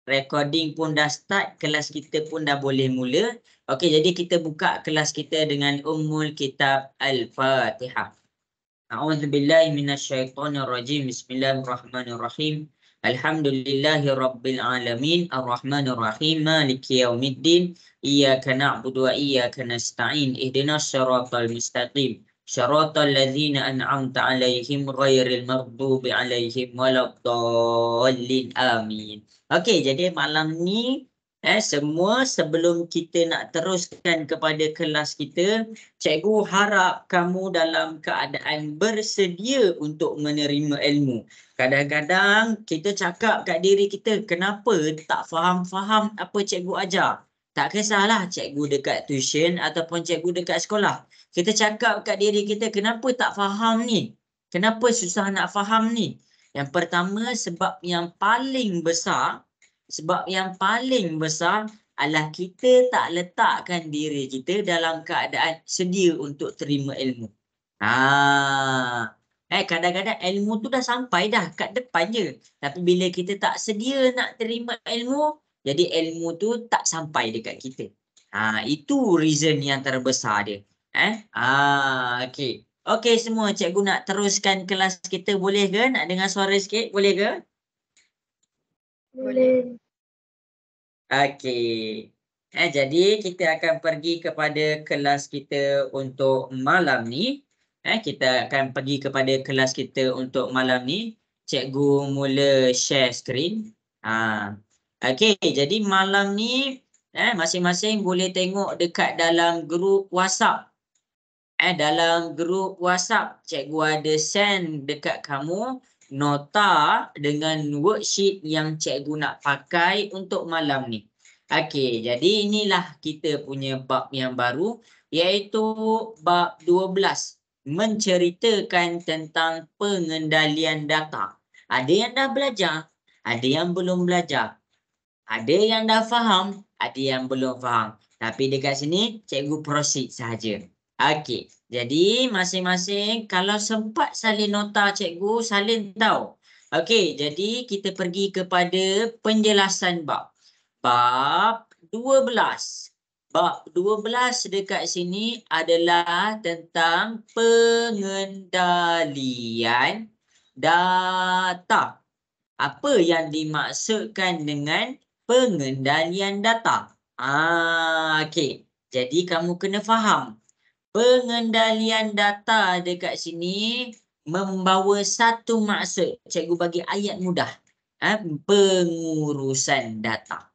recording pun dah start, kelas kita pun dah boleh mula. Okey, jadi kita buka kelas kita dengan Ummul Kitab Al-Fatihah. A'udzubillahi minasyaitonirrajim. Bismillahirrahmanirrahim. Alhamdulillahi rabbil alamin, arrahmanirrahim, maliki yaumiddin, iyyaka na'budu wa iyyaka nasta'in, ihdinas siratal mustaqim, syiratal ladzina an'amta 'alaihim ghairil maghdubi 'alaihim waladdallin. Amin. Okey, jadi malam ni semua sebelum kita nak teruskan kepada kelas kita, cikgu harap kamu dalam keadaan bersedia untuk menerima ilmu. Kadang-kadang kita cakap kat diri kita, kenapa tak faham-faham apa cikgu ajar? Tak kisahlah cikgu dekat tuition ataupun cikgu dekat sekolah. Kita cakap kat diri kita, kenapa tak faham ni? Kenapa susah nak faham ni? Yang pertama, sebab yang paling besar adalah kita tak letakkan diri kita dalam keadaan sedia untuk terima ilmu. Kadang-kadang ilmu tu dah sampai dah kat depan je. Tapi bila kita tak sedia nak terima ilmu, jadi ilmu tu tak sampai dekat kita. Itu reason yang terbesar dia. Okey. Okey semua, cikgu nak teruskan kelas kita, boleh ke? Nak dengar suara sikit, boleh ke? Boleh. Okey. Jadi kita akan pergi kepada kelas kita untuk malam ni. Kita akan pergi kepada kelas kita untuk malam ni. Cikgu mula share screen. Okey, jadi malam ni masing-masing boleh tengok dekat dalam grup WhatsApp. Dalam grup WhatsApp, cikgu ada send dekat kamu nota dengan worksheet yang cikgu nak pakai untuk malam ni. Okey, jadi inilah kita punya bab yang baru, iaitu bab 12, menceritakan tentang pengendalian data. Ada yang dah belajar, ada yang belum belajar. Ada yang dah faham, ada yang belum faham. Tapi dekat sini cikgu proceed sahaja. Okey, jadi masing-masing kalau sempat salin nota cikgu, salin tahu. Okey, jadi kita pergi kepada penjelasan bab. Bab 12. Bab 12 dekat sini adalah tentang pengendalian data. Apa yang dimaksudkan dengan pengendalian data? Okey, jadi kamu kena faham. Pengendalian data dekat sini membawa satu maksud. Cikgu bagi ayat mudah. Pengurusan data.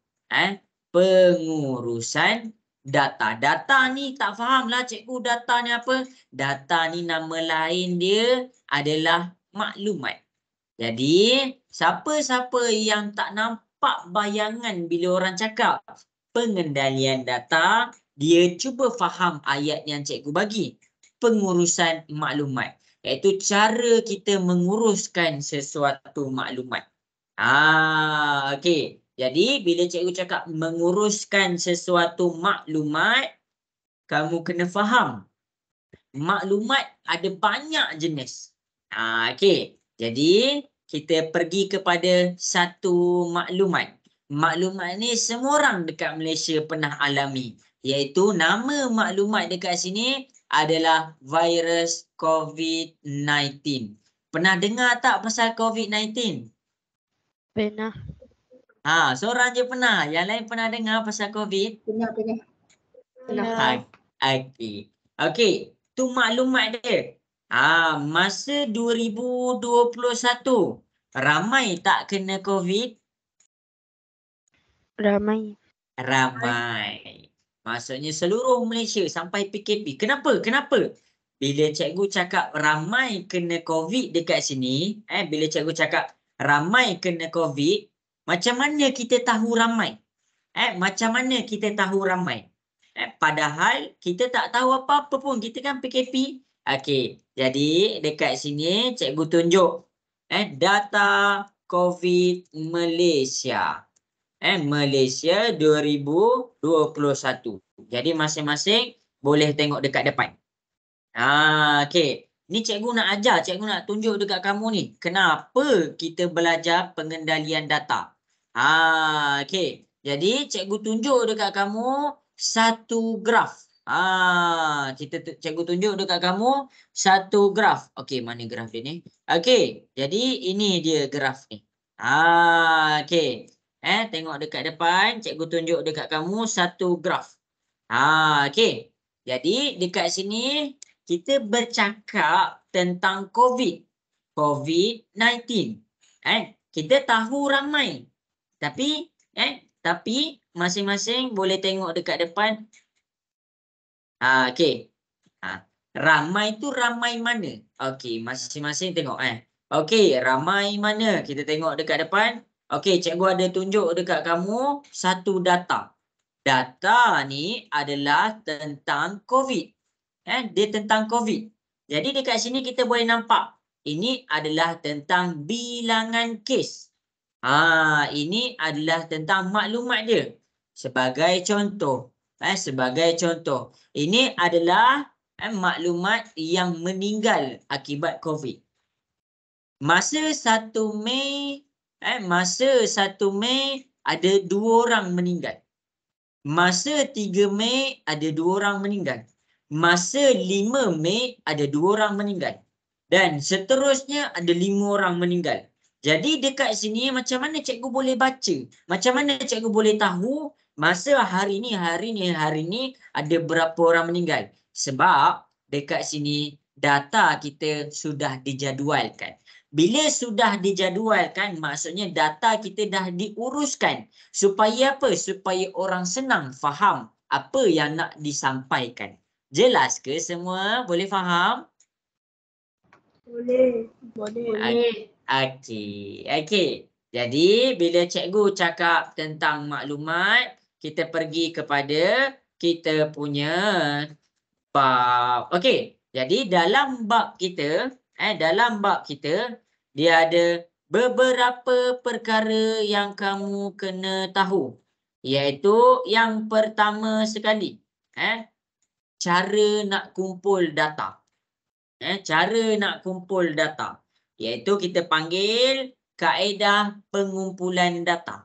Pengurusan data. Data ni tak fahamlah cikgu data ni apa. Data ni nama lain dia adalah maklumat. Jadi siapa-siapa yang tak nampak bayangan bila orang cakap pengendalian data, dia cuba faham ayat yang cikgu bagi. Pengurusan maklumat, iaitu cara kita menguruskan sesuatu maklumat. Okey. Jadi bila cikgu cakap menguruskan sesuatu maklumat, kamu kena faham. Maklumat ada banyak jenis. Okey. Jadi kita pergi kepada satu maklumat. Maklumat ni semua orang dekat Malaysia pernah alami, iaitu nama maklumat dekat sini adalah virus COVID-19. Pernah dengar tak pasal COVID-19? Pernah. Seorang je pernah. Yang lain pernah dengar pasal COVID? Pernah. Okey. Tu maklumat dia. Masa 2021, ramai tak kena COVID? Ramai. Maksudnya seluruh Malaysia sampai PKP. Kenapa? Bila cikgu cakap ramai kena COVID dekat sini, bila cikgu cakap ramai kena COVID, macam mana kita tahu ramai? Padahal kita tak tahu apa-apa pun. Kita kan PKP. Okey, jadi dekat sini cikgu tunjuk data COVID Malaysia. Malaysia 2021. Jadi masing-masing boleh tengok dekat depan. Okey. Ni cikgu nak ajar, cikgu nak tunjuk dekat kamu ni. Kenapa kita belajar pengendalian data? Okey. Jadi cikgu tunjuk dekat kamu satu graf. Cikgu tunjuk dekat kamu satu graf. Okey, mana graf dia ni? Okey, jadi ini dia graf ni. Okey. Tengok dekat depan, cikgu tunjuk dekat kamu satu graf. Okey. Jadi dekat sini kita bercakap tentang COVID-19. Kita tahu ramai. Tapi masing-masing boleh tengok dekat depan. Okey. Ramai tu ramai mana? Okey, masing-masing tengok Okey, ramai mana? Kita tengok dekat depan. Okey, cikgu ada tunjuk dekat kamu satu data. Data ni adalah tentang COVID. Dia tentang COVID. Jadi dekat sini kita boleh nampak. Ini adalah tentang bilangan kes. Ini adalah tentang maklumat dia. Sebagai contoh. Ini adalah maklumat yang meninggal akibat COVID. Masa 1 Mei ada 2 orang meninggal. Masa 3 Mei ada 2 orang meninggal. Masa 5 Mei ada 2 orang meninggal. Dan seterusnya ada 5 orang meninggal. Jadi dekat sini macam mana cikgu boleh baca? Macam mana cikgu boleh tahu masa hari ni ada berapa orang meninggal? Sebab dekat sini data kita sudah dijadualkan. Bila sudah dijadualkan, maksudnya data kita dah diuruskan. Supaya apa? Supaya orang senang faham apa yang nak disampaikan. Jelas ke semua? Boleh faham? Boleh. Okey. Jadi bila cikgu cakap tentang maklumat, kita pergi kepada kita punya bab. Okey. Jadi dalam bab kita, dia ada beberapa perkara yang kamu kena tahu. Iaitu yang pertama sekali, cara nak kumpul data. Iaitu kita panggil kaedah pengumpulan data.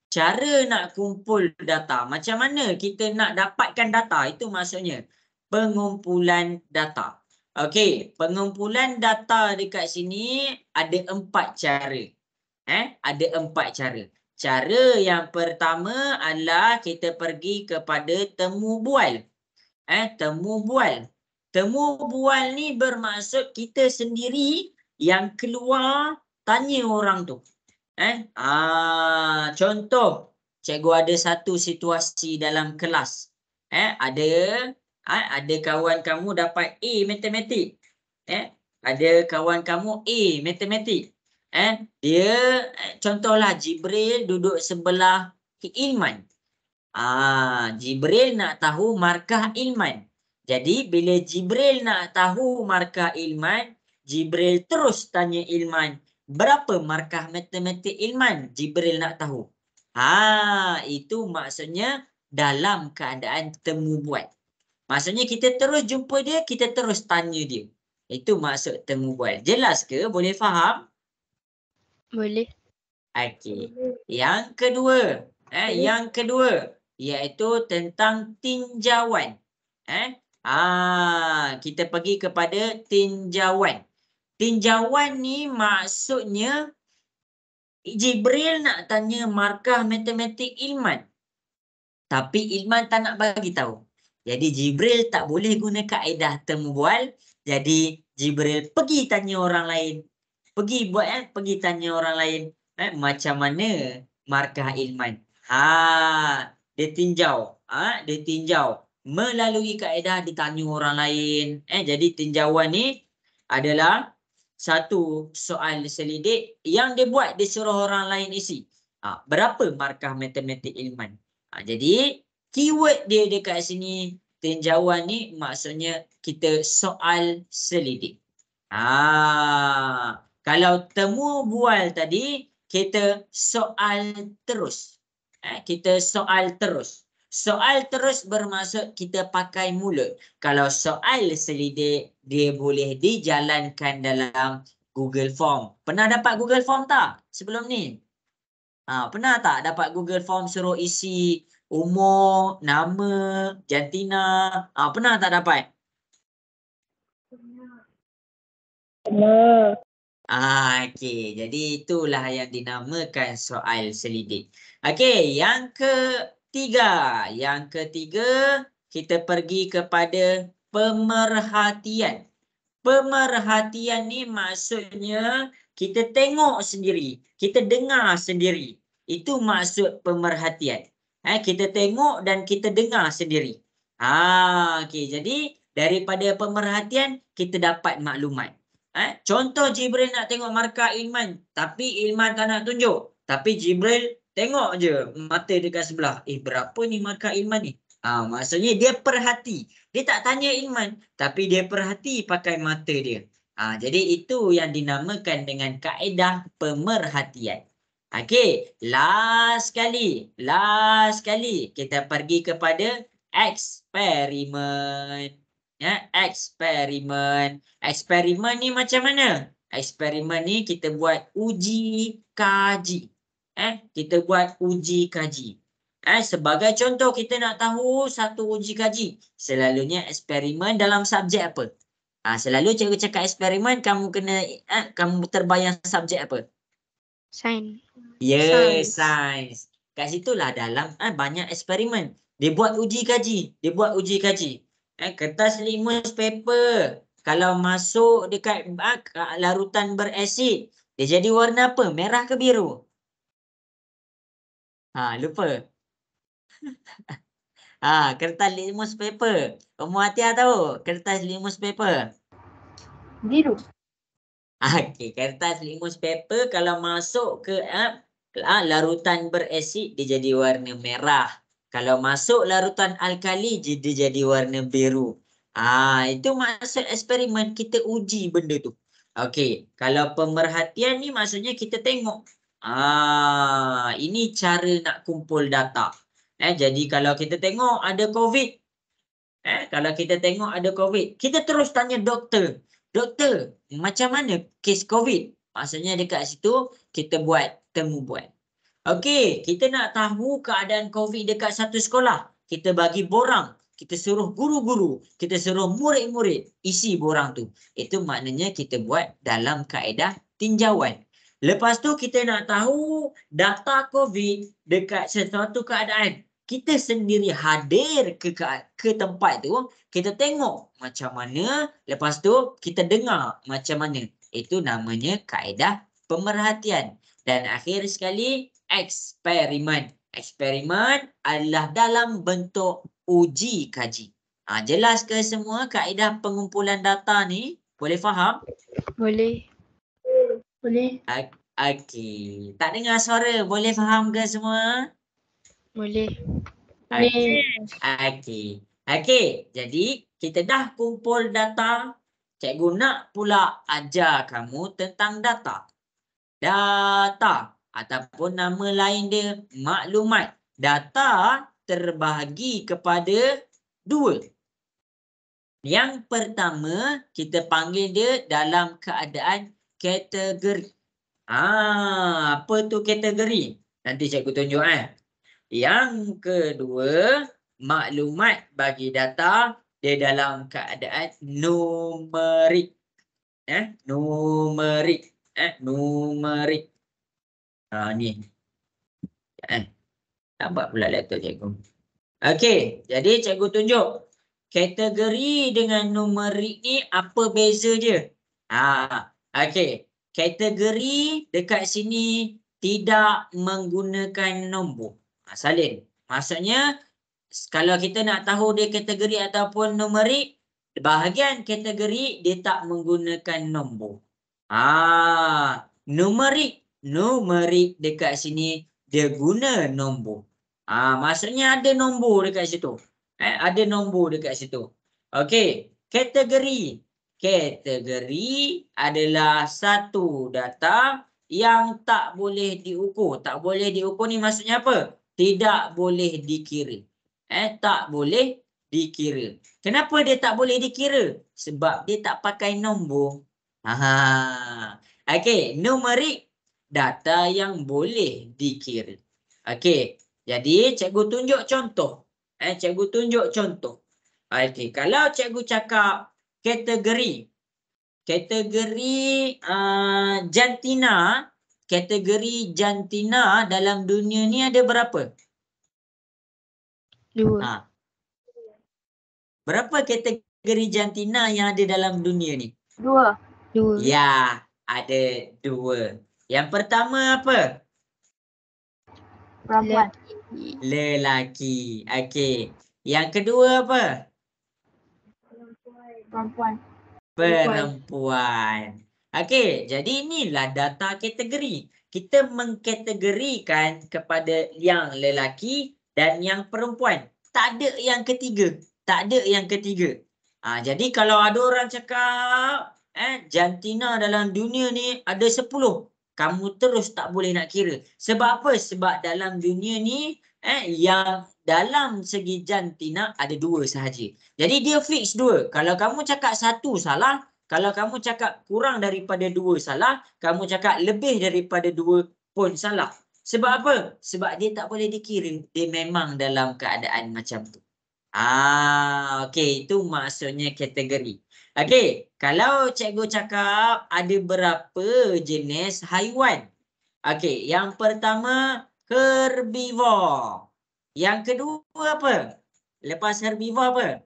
Cara nak kumpul data. Macam mana kita nak dapatkan data? Itu maksudnya pengumpulan data. Okey, pengumpulan data dekat sini ada 4 cara. Ada 4 cara. Cara yang pertama adalah kita pergi kepada temu bual. Temu bual ni bermaksud kita sendiri yang keluar tanya orang tu. Contoh, cikgu ada satu situasi dalam kelas. Ada kawan kamu dapat A matematik. Ada kawan kamu A matematik. Dia contohlah Jibril duduk sebelah Ilman. Jibril nak tahu markah Ilman. Jadi bila Jibril nak tahu markah Ilman, Jibril terus tanya Ilman, berapa markah matematik Ilman? Jibril nak tahu. Itu maksudnya dalam keadaan temu bual. Maksudnya kita terus jumpa dia, kita terus tanya dia. Itu maksud temu bual. Jelas ke? Boleh faham? Boleh. Okey. Yang kedua iaitu tentang tinjauan. Kita pergi kepada tinjauan. Tinjauan ni maksudnya Jibril nak tanya markah matematik Ilman. Tapi Ilman tak nak bagi tahu. Jadi Jibril tak boleh guna kaedah temu bual. Jadi Jibril pergi tanya orang lain. Pergi tanya orang lain. Macam mana markah Ilman? Dia tinjau. Melalui kaedah ditanya orang lain. Jadi tinjauan ni adalah satu soal selidik yang dia buat, dia suruh orang lain isi. Berapa markah matematik Ilman? Jadi keyword dia dekat sini, tinjauan ni maksudnya kita soal selidik. Kalau temu bual tadi, kita soal terus. Soal terus bermaksud kita pakai mulut. Kalau soal selidik, dia boleh dijalankan dalam Google Form. Pernah dapat Google Form tak sebelum ni? Pernah tak dapat Google Form suruh isi umur, nama, jantina? Pernah tak dapat? Pernah. Okey. Jadi itulah yang dinamakan soal selidik. Okey, yang ketiga. Yang ketiga, kita pergi kepada pemerhatian. Pemerhatian ni maksudnya kita tengok sendiri, kita dengar sendiri. Itu maksud pemerhatian. Kita tengok dan kita dengar sendiri. Okey. Jadi daripada pemerhatian kita dapat maklumat. Contoh Jibril nak tengok markah Ilman, tapi Ilman tak nak tunjuk. Tapi Jibril tengok je mata dekat sebelah. Berapa ni markah Ilman ni? Maksudnya dia perhati. Dia tak tanya Ilman, tapi dia perhati pakai mata dia. Jadi itu yang dinamakan dengan kaedah pemerhatian. Okey, last sekali kita pergi kepada eksperimen. Eksperimen. Eksperimen ni macam mana? Eksperimen ni kita buat uji kaji. Kita buat uji kaji. Sebagai contoh kita nak tahu satu uji kaji. Selalunya eksperimen dalam subjek apa? Selalu cikgu cakap eksperimen, kamu kena kamu terbayang subjek apa? Sains. Sains. Kat situlah dalam banyak eksperimen. Dia buat uji kaji. Kertas limus paper. Kalau masuk dekat larutan berasid, dia jadi warna apa? Merah ke biru? Lupa. Kertas limus paper. Hatiah tahu kertas limus paper? Biru. Okey, kertas limus paper kalau masuk ke larutan berasid, dia jadi warna merah. Kalau masuk larutan alkali, dia jadi warna biru. Itu maksud eksperimen, kita uji benda tu. Okey, kalau pemerhatian ni maksudnya kita tengok. Ini cara nak kumpul data. Jadi kalau kita tengok ada COVID, kalau kita tengok ada COVID, kita terus tanya doktor. Doktor, macam mana kes COVID? Maksudnya dekat situ kita buat temu buat. Okey, kita nak tahu keadaan COVID dekat satu sekolah. Kita bagi borang. Kita suruh guru-guru. Kita suruh murid-murid isi borang tu. Itu maknanya kita buat dalam kaedah tinjauan. Lepas tu kita nak tahu data COVID dekat sesuatu keadaan. Kita sendiri hadir ke tempat tu. Kita tengok macam mana. Lepas tu kita dengar macam mana. Itu namanya kaedah pemerhatian. Dan akhir sekali, eksperimen. Eksperimen adalah dalam bentuk uji kaji. Jelas ke semua kaedah pengumpulan data ni? Boleh faham? Boleh. Boleh. Okey. Tak dengar suara. Boleh faham ke semua? Boleh. Okey. Okey. Jadi kita dah kumpul data. Cikgu nak pula ajar kamu tentang data. Data ataupun nama lain dia maklumat. Data terbahagi kepada dua. Yang pertama kita panggil dia dalam keadaan kategori. Apa tu kategori? Nanti cikgu tunjuk Yang kedua, maklumat bagi data dia dalam keadaan numerik. Numerik. Numerik. Ni. Nampak pula laptop cikgu. Okey, jadi cikgu tunjuk. Kategori dengan numerik ni apa beza dia? Okey. Kategori dekat sini tidak menggunakan nombor. Salin. Maksudnya, kalau kita nak tahu dia kategori ataupun numerik, bahagian kategori dia tak menggunakan nombor. Numerik dekat sini dia guna nombor. Maksudnya ada nombor dekat situ. Ada nombor dekat situ. Okey, kategori. Kategori adalah satu data yang tak boleh diukur. Tak boleh diukur ni maksudnya apa? Tidak boleh dikira. tak boleh dikira. Kenapa dia tak boleh dikira? Sebab dia tak pakai nombor. Okey, numerik data yang boleh dikira. Okey, jadi cikgu tunjuk contoh. Cikgu tunjuk contoh. Okey, kalau cikgu cakap kategori jantina, kategori jantina dalam dunia ni ada berapa? 2. Berapa kategori jantina yang ada dalam dunia ni? 2. Ya, ada 2. Yang pertama apa? Perempuan. Lelaki. Okey. Yang kedua apa? Perempuan. Okey, jadi inilah data kategori. Kita mengkategorikan kepada yang lelaki dan yang perempuan. Tak ada yang ketiga. Tak ada yang ketiga. Jadi kalau ada orang cakap jantina dalam dunia ni ada 10. Kamu terus tak boleh nak kira. Sebab apa? Sebab dalam dunia ni yang dalam segi jantina ada 2 sahaja. Jadi dia fix 2. Kalau kamu cakap 1 salah, kalau kamu cakap kurang daripada 2 salah, kamu cakap lebih daripada 2 pun salah. Sebab apa? Sebab dia tak boleh dikira. Dia memang dalam keadaan macam tu. Okey, itu maksudnya kategori. Okey, kalau cikgu cakap ada berapa jenis haiwan? Okey, yang pertama herbivore. Yang kedua apa? Lepas herbivore apa?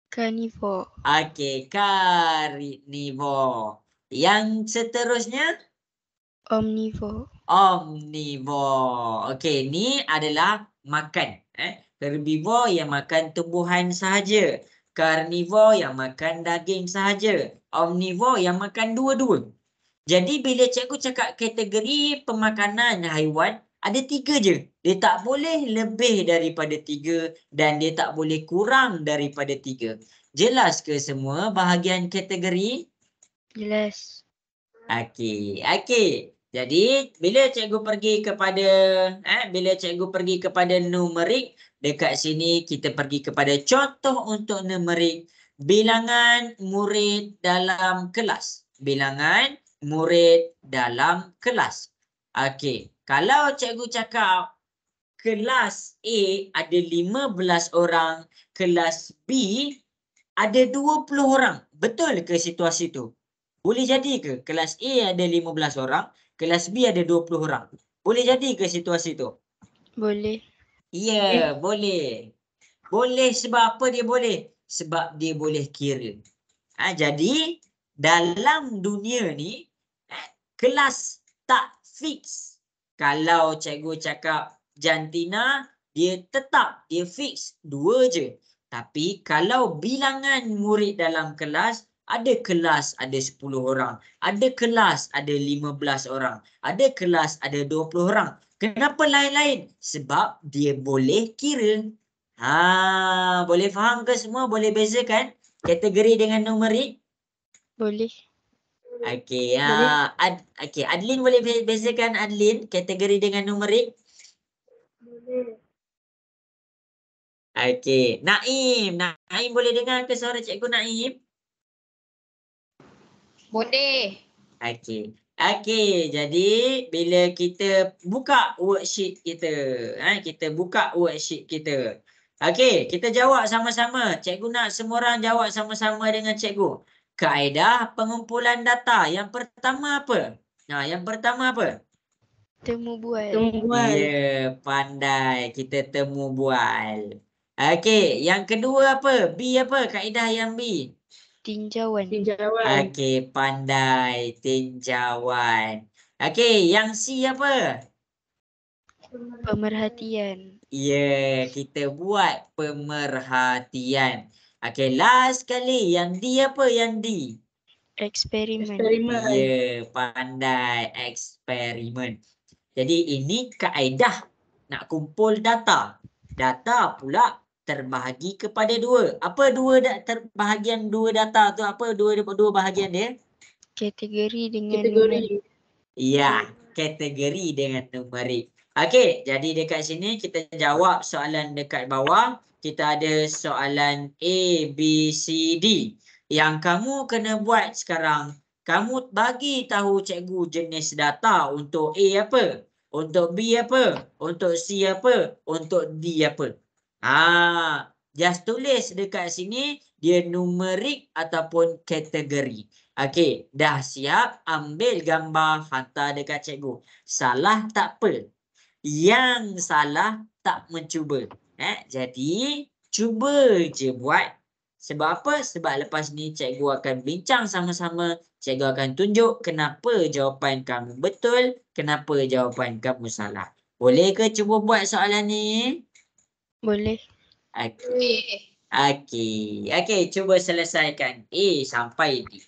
Carnivore. Okey, carnivore. Yang seterusnya Omnivore. omnivore. Okey, ni adalah makan. Herbivore yang makan tumbuhan sahaja. Carnivore yang makan daging sahaja. Omnivore yang makan dua-dua. Jadi bila cikgu cakap kategori pemakanan haiwan, ada 3 je. Dia tak boleh lebih daripada 3 dan dia tak boleh kurang daripada 3. Jelas ke semua bahagian kategori? Jelas. Okey. Jadi bila cikgu pergi kepada numerik, dekat sini kita pergi kepada contoh untuk numerik bilangan murid dalam kelas. Bilangan murid dalam kelas. Okey, kalau cikgu cakap kelas A ada 15 orang, kelas B ada 20 orang. Betul ke situasi tu? Boleh jadi ke kelas A ada 15 orang, kelas B ada 20 orang? Boleh jadi ke situasi tu? Boleh. Ya, boleh. Boleh sebab apa dia boleh? Sebab dia boleh kira. Jadi dalam dunia ni kelas tak fix. Kalau cikgu cakap jantina, dia tetap, dia fix 2 je. Tapi kalau bilangan murid dalam kelas ada 10 orang, ada kelas ada 15 orang, ada kelas ada 20 orang. Kenapa lain-lain? Sebab dia boleh kira. Boleh faham ke semua? Boleh bezakan kategori dengan numerik? Boleh. Okey, Adlin boleh bezakan Adlin kategori dengan numerik? Boleh. Okey, Naim boleh dengar ke suara cikgu Naim? Boleh. Okey, jadi bila kita buka worksheet kita, Okey, kita jawab sama-sama. Cikgu nak semua orang jawab sama-sama dengan cikgu. Kaedah pengumpulan data. Yang pertama apa? Yang pertama apa? Temu bual. Ya, pandai. Kita temu bual. Okey, yang kedua apa? B apa? Kaedah yang B. Tinjauan. Okey, pandai. Tinjauan. Okey, yang C apa? Pemerhatian. Ya, kita buat pemerhatian. Okey, last sekali. Yang D apa? Yang D. Eksperimen. Ya, pandai. Eksperimen. Jadi ini kaedah nak kumpul data. Data pula terbahagi kepada 2. Apa bahagian 2 data tu? Apa dua bahagian dia? Kategori dengan numerik. Ya, kategori dengan numerik. Okey, jadi dekat sini kita jawab soalan dekat bawah. Kita ada soalan A, B, C, D. Yang kamu kena buat sekarang, kamu bagi tahu cikgu jenis data untuk A apa, untuk B apa, untuk C apa, untuk D apa. Just tulis dekat sini dia numerik ataupun kategori. Okey, dah siap, ambil gambar, hantar dekat cikgu. Salah tak apa. Yang salah tak mencuba. Jadi cuba je buat. Sebab apa? Sebab lepas ni cikgu akan bincang sama-sama. Cikgu akan tunjuk kenapa jawapan kamu betul, kenapa jawapan kamu salah. Boleh ke cuba buat soalan ni? Boleh. Okey. Okey, cuba selesaikan A sampai D.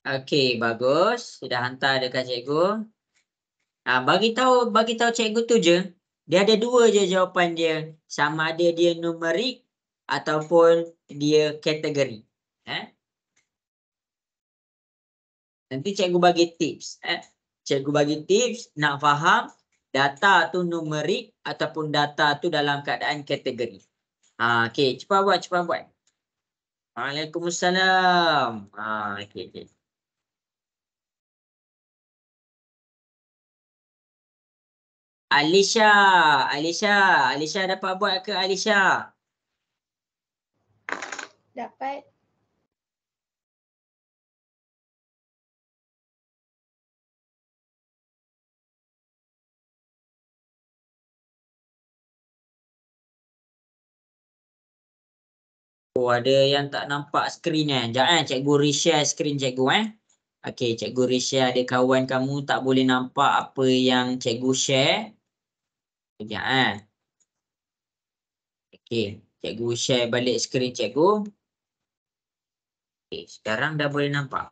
Okey, bagus. Sudah hantar dekat cikgu. Bagi tahu cikgu tu je. Dia ada dua je jawapan dia. Sama ada dia numerik ataupun dia kategori. Nanti cikgu bagi tips. Cikgu bagi tips nak faham data tu numerik ataupun data tu dalam keadaan kategori. Okey, cepat buat. Waalaikumsalam. Okey. Alisha dapat buat ke Alisha? Dapat. Oh, ada yang tak nampak skrin Jangan cikgu reshare skrin cikgu Okey, cikgu reshare ada kawan kamu tak boleh nampak apa yang cikgu share. Sekejap Okey, cikgu share balik skrin cikgu. Okey, sekarang dah boleh nampak.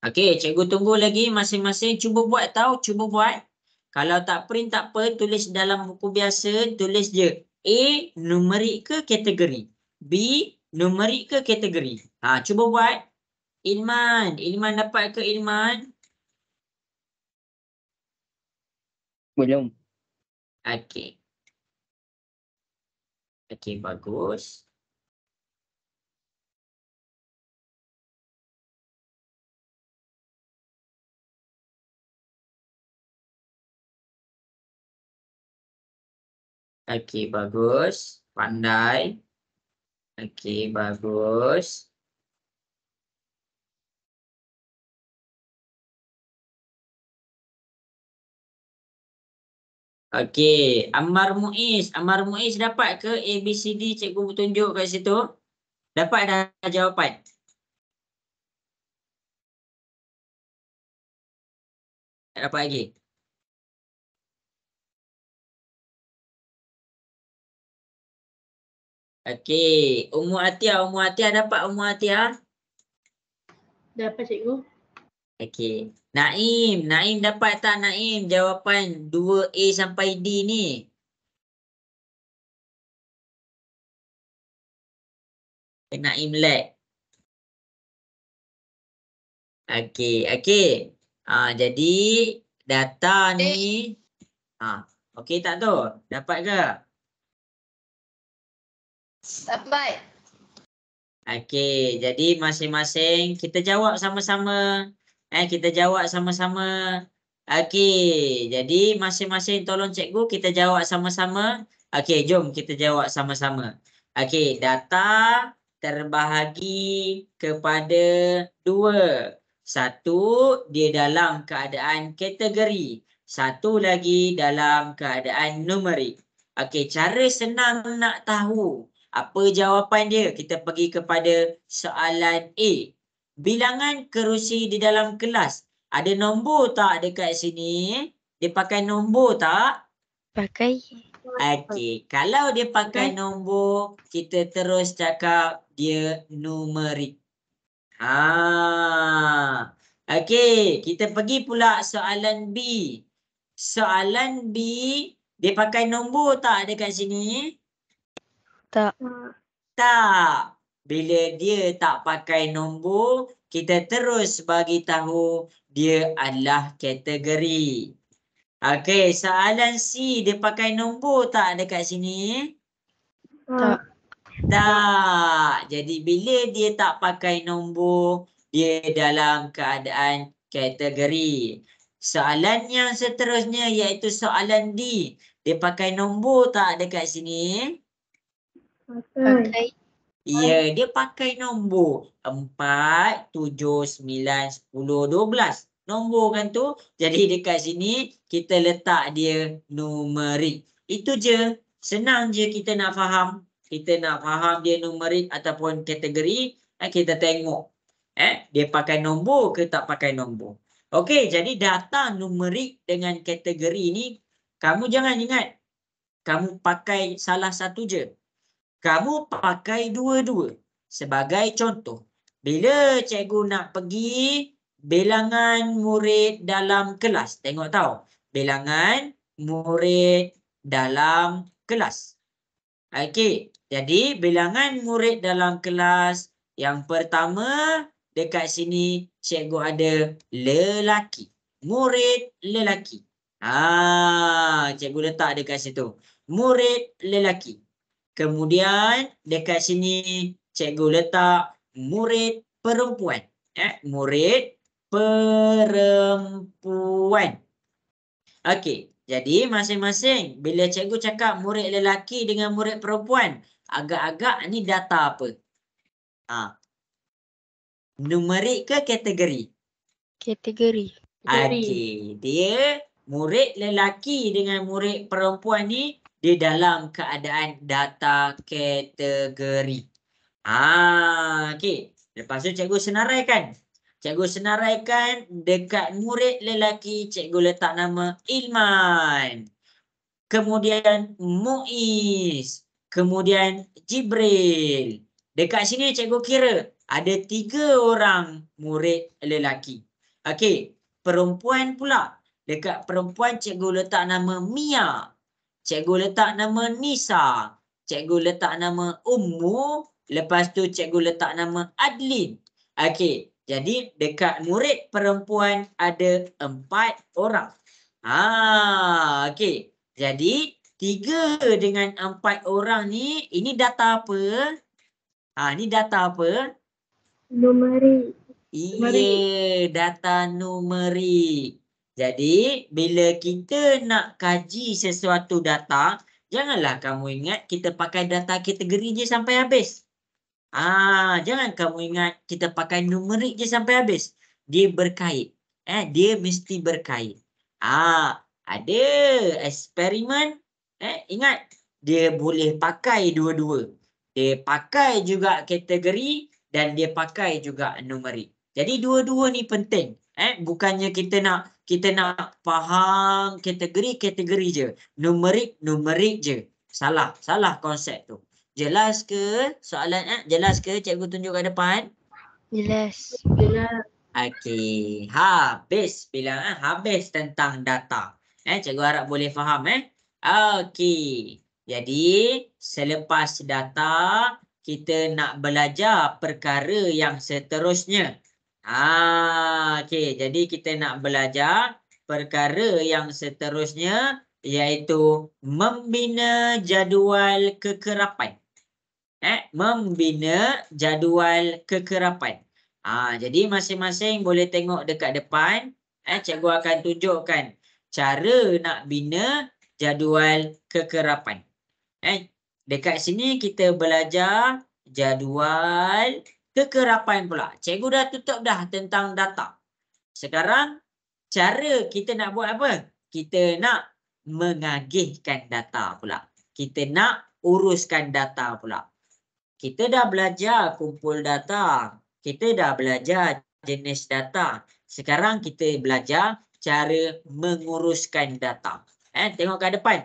Okey, cikgu tunggu lagi masing-masing cuba buat cuba buat. Kalau tak print tak apa, tulis dalam buku biasa, tulis je A numerik ke kategori, B numerik ke kategori. Cuba buat. Ilman dapat ke Ilman? Belum. Okey, bagus. Okey, bagus. Pandai. Okey, bagus. Okey, Ammar Muiz dapat ke ABCD cikgu tunjuk kat situ? Dapat dah jawapan? Tak dapat lagi? Okey, Ummu Atiyah dapat Ummu Atiyah? Dapat cikgu. Okey. Naim dapat tak Naim jawapan 2A sampai D ni? Naim lag. Okey. Jadi data ni okey tak tu? Dapat ke? Dapat. Okey, jadi masing-masing kita jawab sama-sama. Kita jawab sama-sama. Okey, jadi masing-masing tolong cikgu kita jawab sama-sama. Okey, jom kita jawab sama-sama. Okey, data terbahagi kepada 2. Satu, dia dalam keadaan kategori. Satu lagi dalam keadaan numerik. Okey, cara senang nak tahu apa jawapan dia? Kita pergi kepada soalan A. Bilangan kerusi di dalam kelas. Ada nombor tak dekat sini? Dia pakai nombor tak? Pakai. Okey, kalau dia pakai nombor, kita terus cakap dia numerik. Okey, kita pergi pula soalan B. Soalan B, dia pakai nombor tak dekat sini? Tak. Tak. Bila dia tak pakai nombor, kita terus bagi tahu dia adalah kategori. Okey, soalan C, dia pakai nombor tak dekat sini? Tak. Tak. Jadi bila dia tak pakai nombor, dia dalam keadaan kategori. Soalan yang seterusnya iaitu soalan D. Dia pakai nombor tak dekat sini? Pakai. Ya, dia pakai nombor 4, 7, 9, 10, 12. Nombor kan tu. Jadi dekat sini kita letak dia numerik. Itu je. Senang je kita nak faham. Kita nak faham dia numerik ataupun kategori. Kita tengok. Dia pakai nombor ke tak pakai nombor. Okey, jadi data numerik dengan kategori ni kamu jangan ingat kamu pakai salah satu je. Kamu pakai dua-dua. Sebagai contoh, bila cikgu nak pergi bilangan murid dalam kelas. Tengok tahu. Bilangan murid dalam kelas. Okey. Jadi bilangan murid dalam kelas. Yang pertama dekat sini cikgu ada lelaki. Murid lelaki. Cikgu letak dekat situ. Murid lelaki. Kemudian dekat sini cikgu letak murid perempuan. Murid perempuan. Okey, jadi masing-masing bila cikgu cakap murid lelaki dengan murid perempuan, agak-agak ni data apa? Numerik ke kategori? Kategori. Okey, dia murid lelaki dengan murid perempuan ni dia dalam keadaan data kategori. Okey. Lepas tu cikgu senaraikan. Cikgu senaraikan dekat murid lelaki cikgu letak nama Ilman. Kemudian Muiz. Kemudian Jibril. Dekat sini cikgu kira ada 3 orang murid lelaki. Okey. Perempuan pula. Dekat perempuan cikgu letak nama Mia. Cikgu letak nama Nisa. Cikgu letak nama Ummu. Lepas tu cikgu letak nama Adlin. Okey. Jadi dekat murid perempuan ada 4 orang. Okey. Jadi 3 dengan 4 orang ni, ini data apa? Ni data apa? Numerik. Iya, data numerik. Jadi, bila kita nak kaji sesuatu data, janganlah kamu ingat kita pakai data kategori je sampai habis. Jangan kamu ingat kita pakai numerik je sampai habis. Dia berkait. Dia mesti berkait. Ada eksperimen. Ingat, dia boleh pakai dua-dua. Dia pakai juga kategori dan dia pakai juga numerik. Jadi dua-dua ni penting. Bukannya kita nak faham kategori je. Numerik je. Salah konsep tu. Jelas ke soalan? Jelas ke cikgu tunjuk kat depan? Jelas. Okey. Habis bilang habis tentang data. Cikgu harap boleh faham Okey. Jadi selepas data kita nak belajar perkara yang seterusnya. Okey, jadi kita nak belajar perkara yang seterusnya iaitu membina jadual kekerapan. Membina jadual kekerapan. Jadi masing-masing boleh tengok dekat depan. Cikgu akan tunjukkan cara nak bina jadual kekerapan. Dekat sini kita belajar jadual kekerapan pula. Cikgu dah tutup dah tentang data. Sekarang cara kita nak buat apa? Kita nak mengagihkan data pula. Kita nak uruskan data pula. Kita dah belajar kumpul data. Kita dah belajar jenis data. Sekarang kita belajar cara menguruskan data. Tengok kat depan.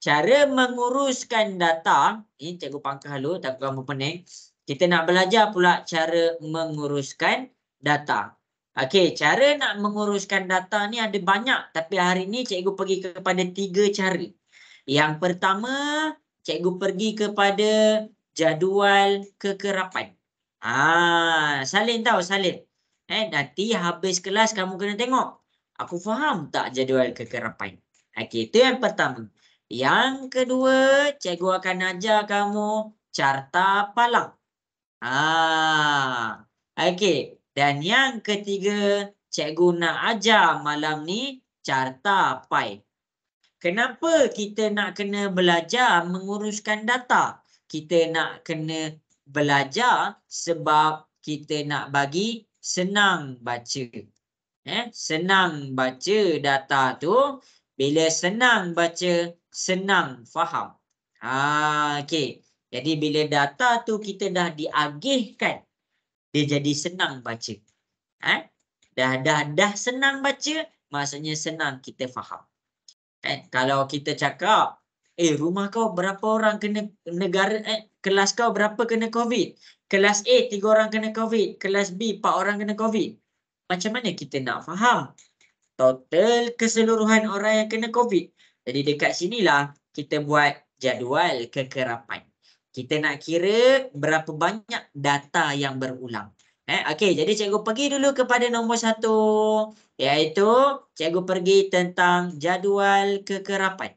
Cara menguruskan data. Ini cikgu pangkah dulu, takut kamu pening. Kita nak belajar pula cara menguruskan data. Okey, cara nak menguruskan data ni ada banyak. Tapi hari ni cikgu pergi kepada 3 cara. Yang pertama, cikgu pergi kepada jadual kekerapan. Salin tahu salin. Nanti habis kelas kamu kena tengok. Aku faham tak jadual kekerapan? Okey, itu yang pertama. Yang kedua, cikgu akan ajar kamu carta palang. Okey. Dan yang ketiga, cikgu nak ajar malam ni carta pai. Kenapa kita nak kena belajar menguruskan data? Kita nak kena belajar sebab kita nak bagi senang baca. Senang baca data tu. Bila senang baca, senang faham. Okey. Jadi bila data tu kita dah diagihkan, dia jadi senang baca. Dah senang baca, maksudnya senang kita faham. Kalau kita cakap, rumah kau berapa orang kena kelas kau berapa kena COVID? Kelas A 3 orang kena COVID, kelas B 4 orang kena COVID. Macam mana kita nak faham total keseluruhan orang yang kena COVID? Jadi dekat sinilah kita buat jadual kekerapan. Kita nak kira berapa banyak data yang berulang. Okey, jadi cikgu pergi dulu kepada nombor 1, iaitu cikgu pergi tentang jadual kekerapan.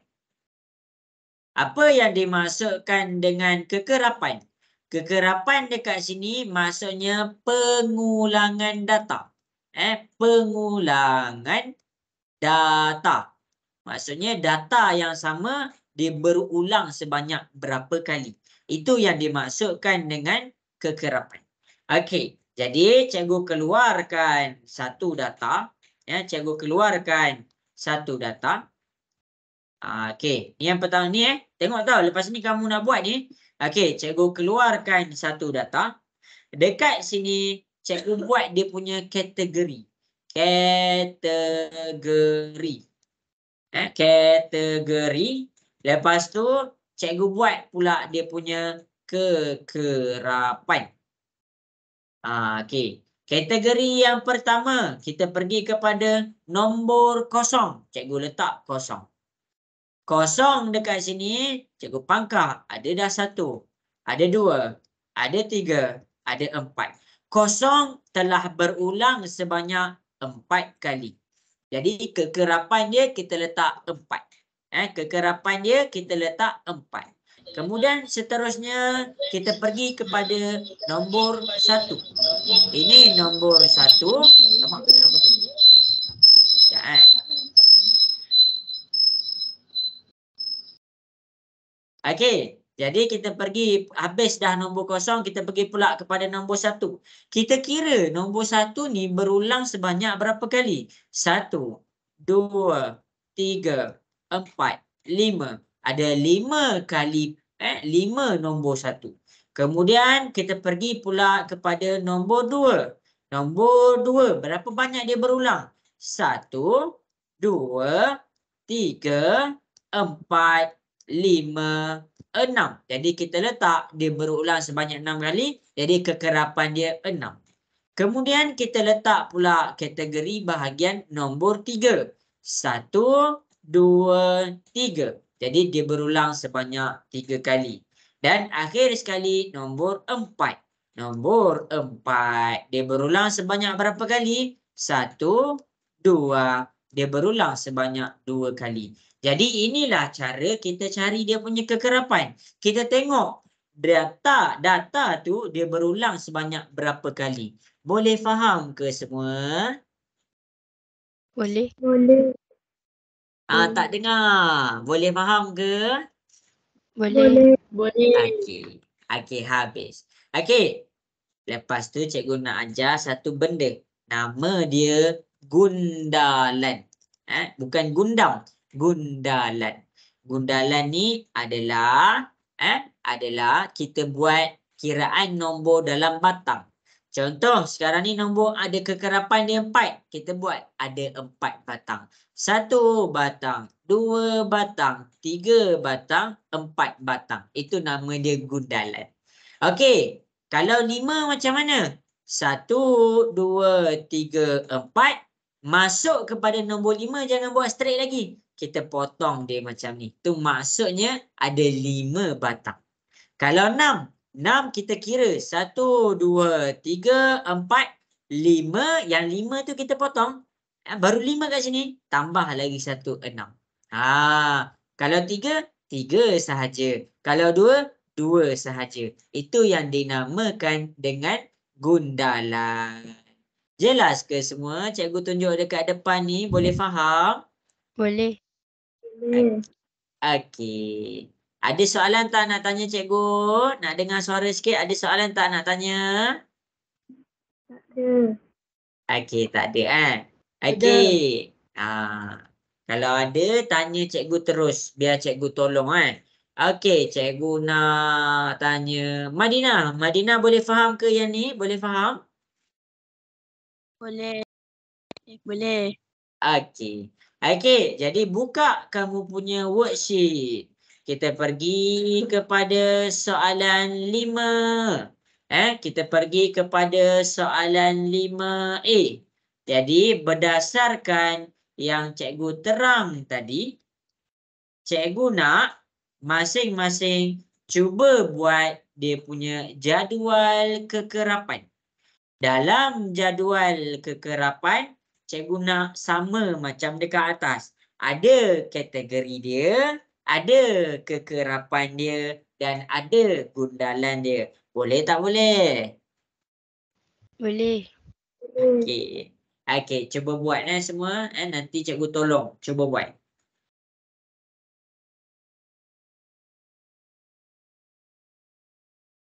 Apa yang dimaksudkan dengan kekerapan? Kekerapan dekat sini maksudnya pengulangan data. Pengulangan data. Maksudnya data yang sama dia berulang sebanyak berapa kali. Itu yang dimaksudkan dengan kekerapan. Okey. Jadi, cikgu keluarkan satu data. Cikgu keluarkan satu data. Okey. Yang pertama ni tengok tau. Lepas ni kamu nak buat ni. Okey. Cikgu keluarkan satu data. Dekat sini, cikgu buat dia punya kategori. Kategori. Kategori. Lepas tu, cikgu buat pula dia punya kekerapan. Okey. Kategori yang pertama, kita pergi kepada nombor kosong. Cikgu letak kosong. Kosong dekat sini, cikgu pangkah. Ada dah 1, ada 2, ada 3, ada 4. Kosong telah berulang sebanyak 4 kali. Jadi kekerapan dia kita letak 4. Kekerapan dia kita letak 4. Kemudian seterusnya kita pergi kepada nombor 1. Ini nombor 1. Okey. Jadi kita pergi, habis dah nombor kosong, kita pergi pula kepada nombor 1. Kita kira nombor 1 ni berulang sebanyak berapa kali? 1, 2, 3, 4, 5. Ada 5 kali, 5 nombor 1. Kemudian kita pergi pula kepada nombor 2. Nombor 2, berapa banyak dia berulang? 1, 2, 3, 4, 5, 6. Jadi kita letak dia berulang sebanyak 6 kali. Jadi kekerapan dia 6. Kemudian kita letak pula kategori bahagian nombor 3. 1, 2, 3. Jadi dia berulang sebanyak 3 kali. Dan akhir sekali nombor 4. Nombor 4. Dia berulang sebanyak berapa kali? 1, 2. Dia berulang sebanyak 2 kali. Jadi inilah cara kita cari dia punya kekerapan. Kita tengok data tu dia berulang sebanyak berapa kali. Boleh faham ke semua? Boleh. Boleh. Tak dengar. Boleh faham ke? Boleh. Okey. Okey, habis. Okey. Lepas tu cikgu nak ajar satu benda. Nama dia gundalan. Bukan gundam. Gundalan. Gundalan ni adalah kita buat kiraan nombor dalam batang. Contoh sekarang ni nombor ada kekerapan dia 4. Kita buat ada 4 batang. 1 batang, 2 batang, 3 batang, 4 batang. Itu nama dia gundalan. Okey. Kalau 5 macam mana? 1, 2, 3, 4. Masuk kepada nombor 5 jangan buat straight lagi. Kita potong dia macam ni. Tu maksudnya ada 5 batang. Kalau 6 kita kira 1, 2, 3, 4, 5. Yang 5 tu kita potong. Baru 5 kat sini. Tambah lagi 1, 6. Kalau 3 sahaja. Kalau 2 sahaja. Itu yang dinamakan dengan gundalan. Jelas ke semua? Cikgu tunjuk dekat depan ni. Boleh faham? Boleh. Boleh. Okey. Ada soalan tak nak tanya cikgu? Nak dengar suara sikit. Ada soalan tak nak tanya? Tak ada. Okey, tak ada Okey. Kalau ada, tanya cikgu terus. Biar cikgu tolong Okey, cikgu nak tanya. Madinah. Madinah boleh faham ke yang ni? Boleh faham? Boleh. Boleh. Okey. Okey, jadi buka kamu punya worksheet. Kita pergi kepada soalan 5. Kita pergi kepada soalan 5A. Jadi berdasarkan yang cikgu terang tadi, cikgu nak masing-masing cuba buat dia punya jadual kekerapan. Dalam jadual kekerapan, cikgu nak sama macam dekat atas. Ada kategori dia, ada kekerapan dia dan ada gundalan dia. Boleh tak boleh? Boleh. Okey. Okey, cuba buat semua. Nanti cikgu tolong. Cuba buat.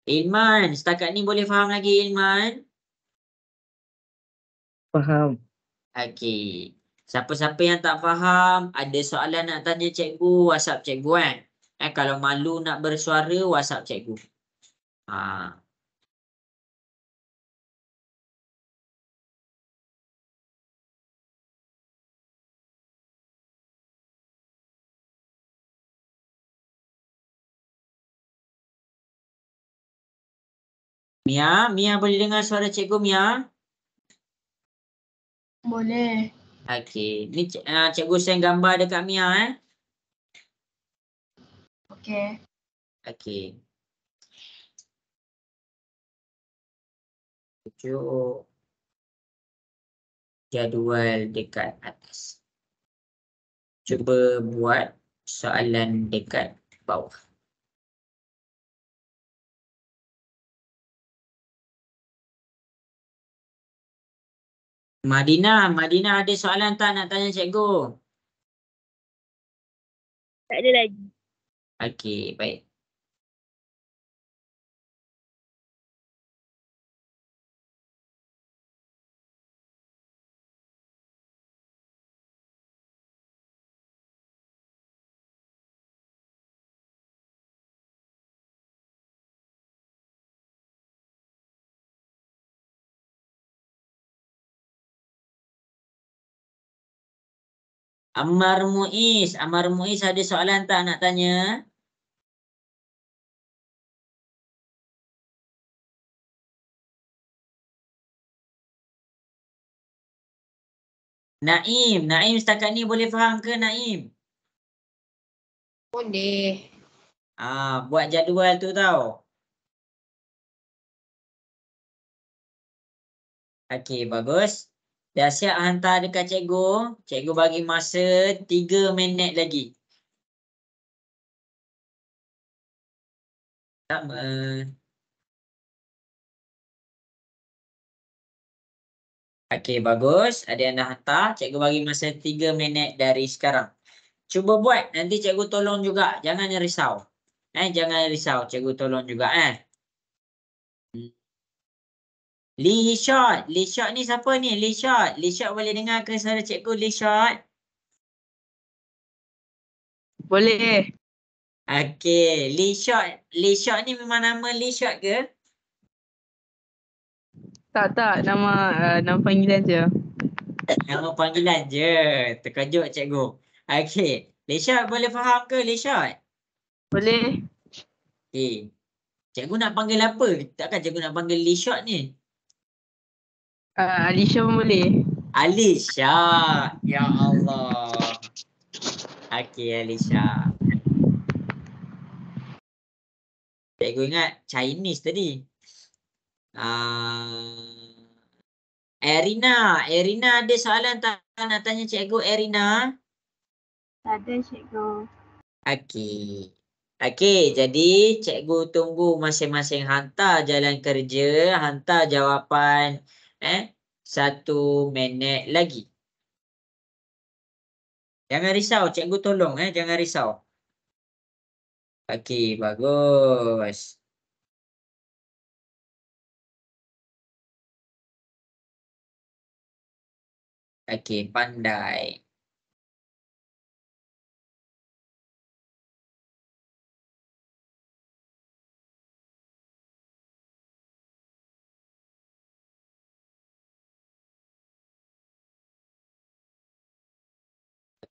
Ilman, setakat ni boleh faham lagi Ilman? Faham. Okey. Siapa-siapa yang tak faham, ada soalan nak tanya cikgu, WhatsApp cikgu kalau malu nak bersuara, WhatsApp cikgu. Mia boleh dengar suara cikgu Mia? Boleh. Okey. Ni cikgu send gambar dekat Mia Okey. Okey. Tunjuk jadual dekat atas. Cuba buat soalan dekat bawah. Madinah ada soalan tak nak tanya cikgu? Tak ada lagi. Okey, baik. Ammar Muiz ada soalan tak nak tanya? Naim setakat ni boleh faham ke Naim? Boleh. Buat jadual tu tau. Okey, bagus. Dah siap hantar dekat cikgu. Cikgu bagi masa 3 minit lagi. Sama. Okey, bagus. Ada yang dah hantar. Cikgu bagi masa 3 minit dari sekarang. Cuba buat. Nanti cikgu tolong juga. Jangan risau. Jangan risau. Cikgu tolong juga. Lee Shot. Lee Shot ni siapa ni? Lee Shot. Lee Shot boleh dengar ke suara cikgu Lee Shot? Boleh. Okey. Lee Shot. Lee Shot ni memang nama Lee Shot ke? Tak, nama panggilan je. Nama panggilan je. Terkejut cikgu. Okey. Lee Shot boleh faham ke Lee Shot? Boleh. Okey. Cikgu nak panggil apa? Takkan cikgu nak panggil Lee Shot ni? Alisha pun boleh. Alisha. Ya Allah. Okey, Alisha. Cikgu ingat Chinese tadi. Erina. Erina ada soalan tak nak tanya cikgu Erina? Tak ada cikgu. Okey. Okey, jadi cikgu tunggu masing-masing hantar jalan kerja, hantar jawapan 1 minit lagi. Jangan risau, cikgu tolong jangan risau. Okey, bagus. Okey, pandai.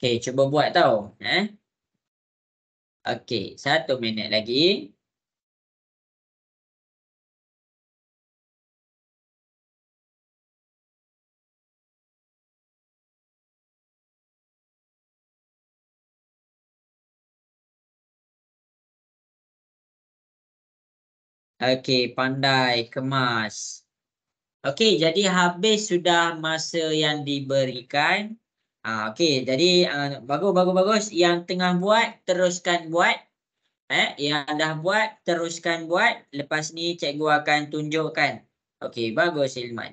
Okey, cuba buat tau. Okey, 1 minit lagi. Okey, pandai kemas. Okey, jadi habis sudah masa yang diberikan. Okey, jadi bagus. Yang tengah buat, teruskan buat. Yang dah buat, teruskan buat. Lepas ni cikgu akan tunjukkan. Okey, bagus Ilman.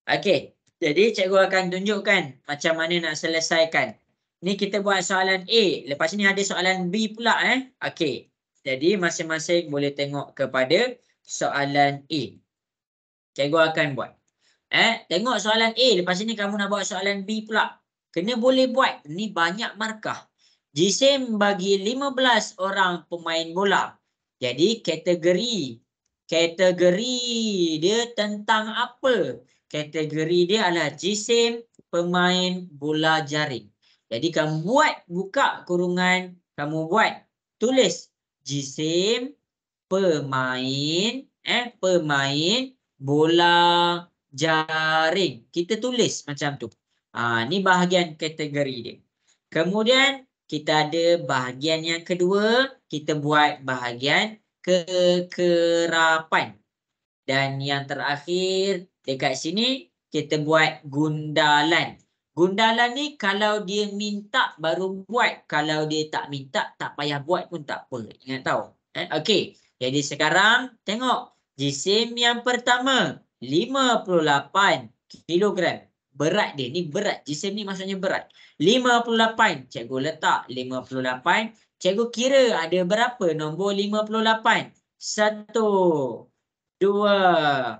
Okey, jadi cikgu akan tunjukkan macam mana nak selesaikan. Ni kita buat soalan A. Lepas ni ada soalan B pula. Okey, jadi masing-masing boleh tengok kepada soalan A. Cikgu akan buat. Tengok soalan A. Lepas ni kamu nak buat soalan B pula. Kena boleh buat. Ni banyak markah. Jisim bagi 15 orang pemain bola. Jadi kategori dia tentang apa? Kategori dia adalah jisim pemain bola jaring. Jadi kamu buat, buka kurungan, kamu buat, tulis jisim pemain bola jaring. Kita tulis macam tu. Ni bahagian kategori dia. Kemudian kita ada bahagian yang kedua, kita buat bahagian kekerapan. Dan yang terakhir dekat sini kita buat gundalan. Gundalan ni kalau dia minta baru buat, kalau dia tak minta tak payah buat pun tak apa. Ingat tahu. Okey. Jadi sekarang tengok jisim yang pertama 58 kilogram. Berat dia ni berat. Jisim ni maksudnya berat. 58. Cikgu letak 58. Cikgu kira ada berapa nombor 58? 1, 2.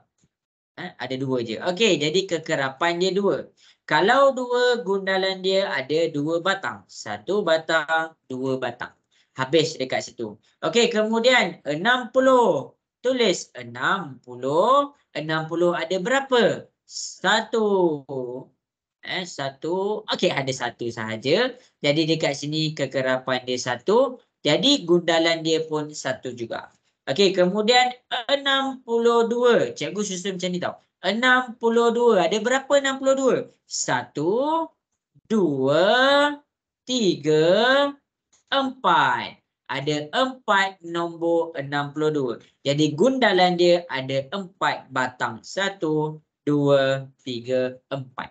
Ada 2 je. Okey, jadi kekerapan dia 2. Kalau 2, gundalan dia ada 2 batang. 1 batang, 2 batang. Habis dekat situ. Okey, kemudian 60. Tulis 60. 60 ada berapa? 1. 1. Okey, ada 1 sahaja. Jadi dekat sini kekerapan dia 1. Jadi gundalan dia pun 1 juga. Okey, kemudian 62. Cikgu susun macam ni tau. 62. Ada berapa 62? 1, 2, 3, 4. Ada 4 nombor 62. Jadi gundalan dia ada 4 batang. 1, 2, 3, 4.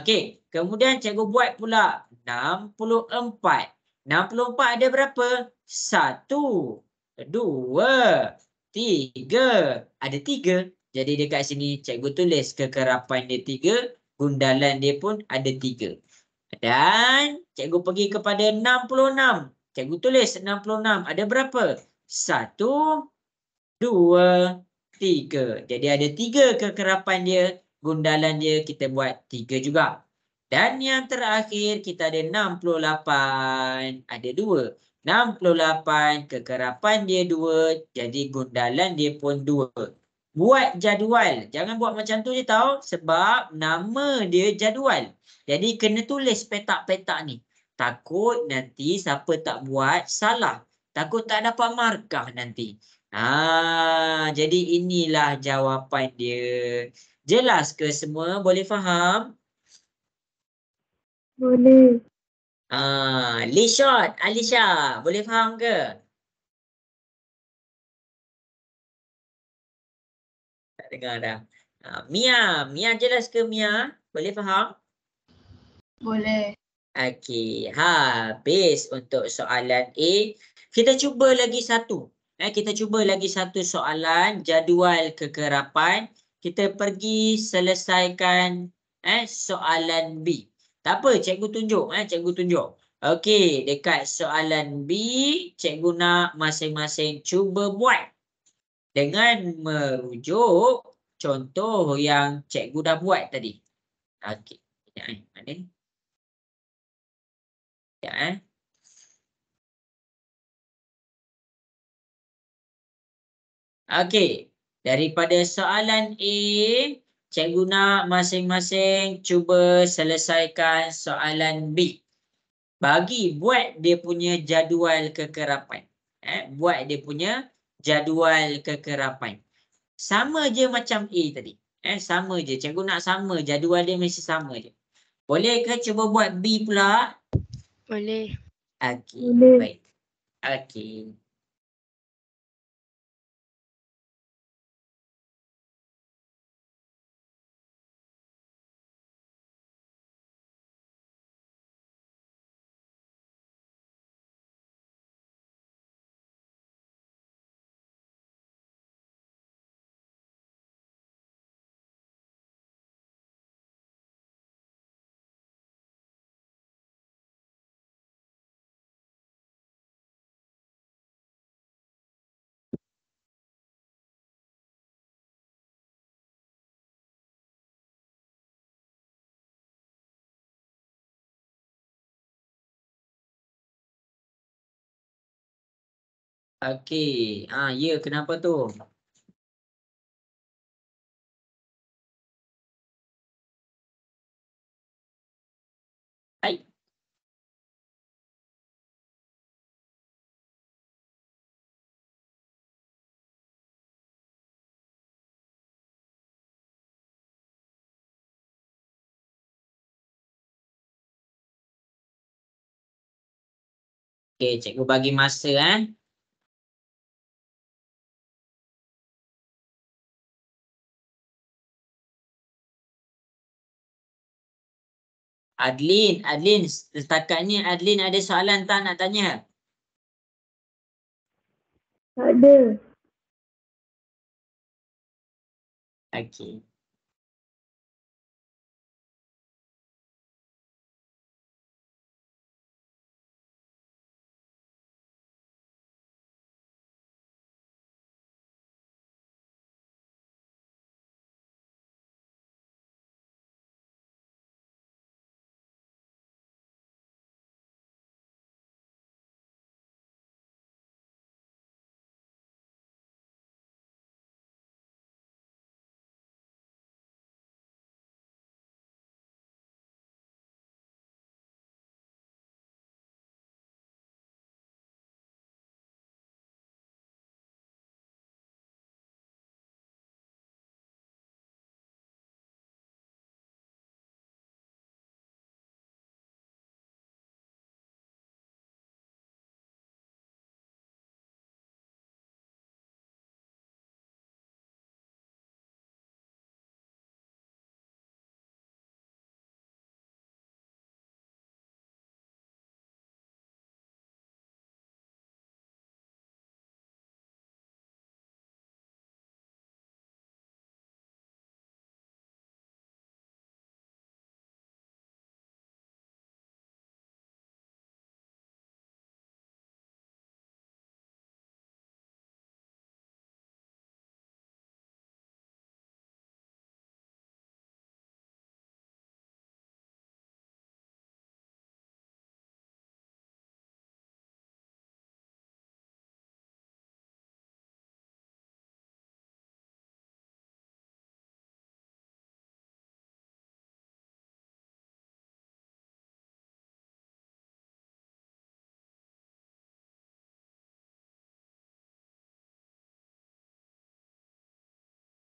Okey. Kemudian cikgu buat pula 64. 64 ada berapa? 1, 2, 3. Ada 3. Jadi dekat sini cikgu tulis kekerapan dia 3. Gundalan dia pun ada 3. Dan cikgu pergi kepada 66. Cikgu tulis 66. Ada berapa? 1, 2, 3. Jadi ada 3 kekerapan dia. Gundalan dia kita buat 3 juga. Dan yang terakhir kita ada 68. Ada 2. 68 kekerapan dia 2. Jadi gundalan dia pun 2. Buat jadual. Jangan buat macam tu je tau. Sebab nama dia jadual. Jadi kena tulis petak-petak ni. Takut nanti siapa tak buat salah. Takut tak dapat markah nanti. Jadi inilah jawapan dia. Jelas ke semua? Boleh faham? Boleh. Lishot, Alisha, boleh faham ke? Tak dengar dah. Mia jelas ke Mia? Boleh faham? Boleh. Okey, habis untuk soalan A. Kita cuba lagi satu. Kita cuba lagi satu soalan jadual kekerapan. Kita pergi selesaikan soalan B. Tak apa, cikgu tunjuk. Cikgu tunjuk. Okey, dekat soalan B, cikgu nak masing-masing cuba buat dengan merujuk contoh yang cikgu dah buat tadi. Okey, mana? Ya, Okey, daripada soalan A, cikgu nak masing-masing cuba selesaikan soalan B. Buat dia punya jadual kekerapan. Buat dia punya jadual kekerapan. Sama je macam A tadi. Sama je. Cikgu nak sama. Jadual dia mesti sama je. Boleh ke cuba buat B pula? Boleh. Okey, Boleh. baik. Okey. Okey. Ya, kenapa tu? Hai. Okey, cikgu bagi masa Adlin, setakat ni Adlin ada soalan tak nak tanya? Tak ada. Okey.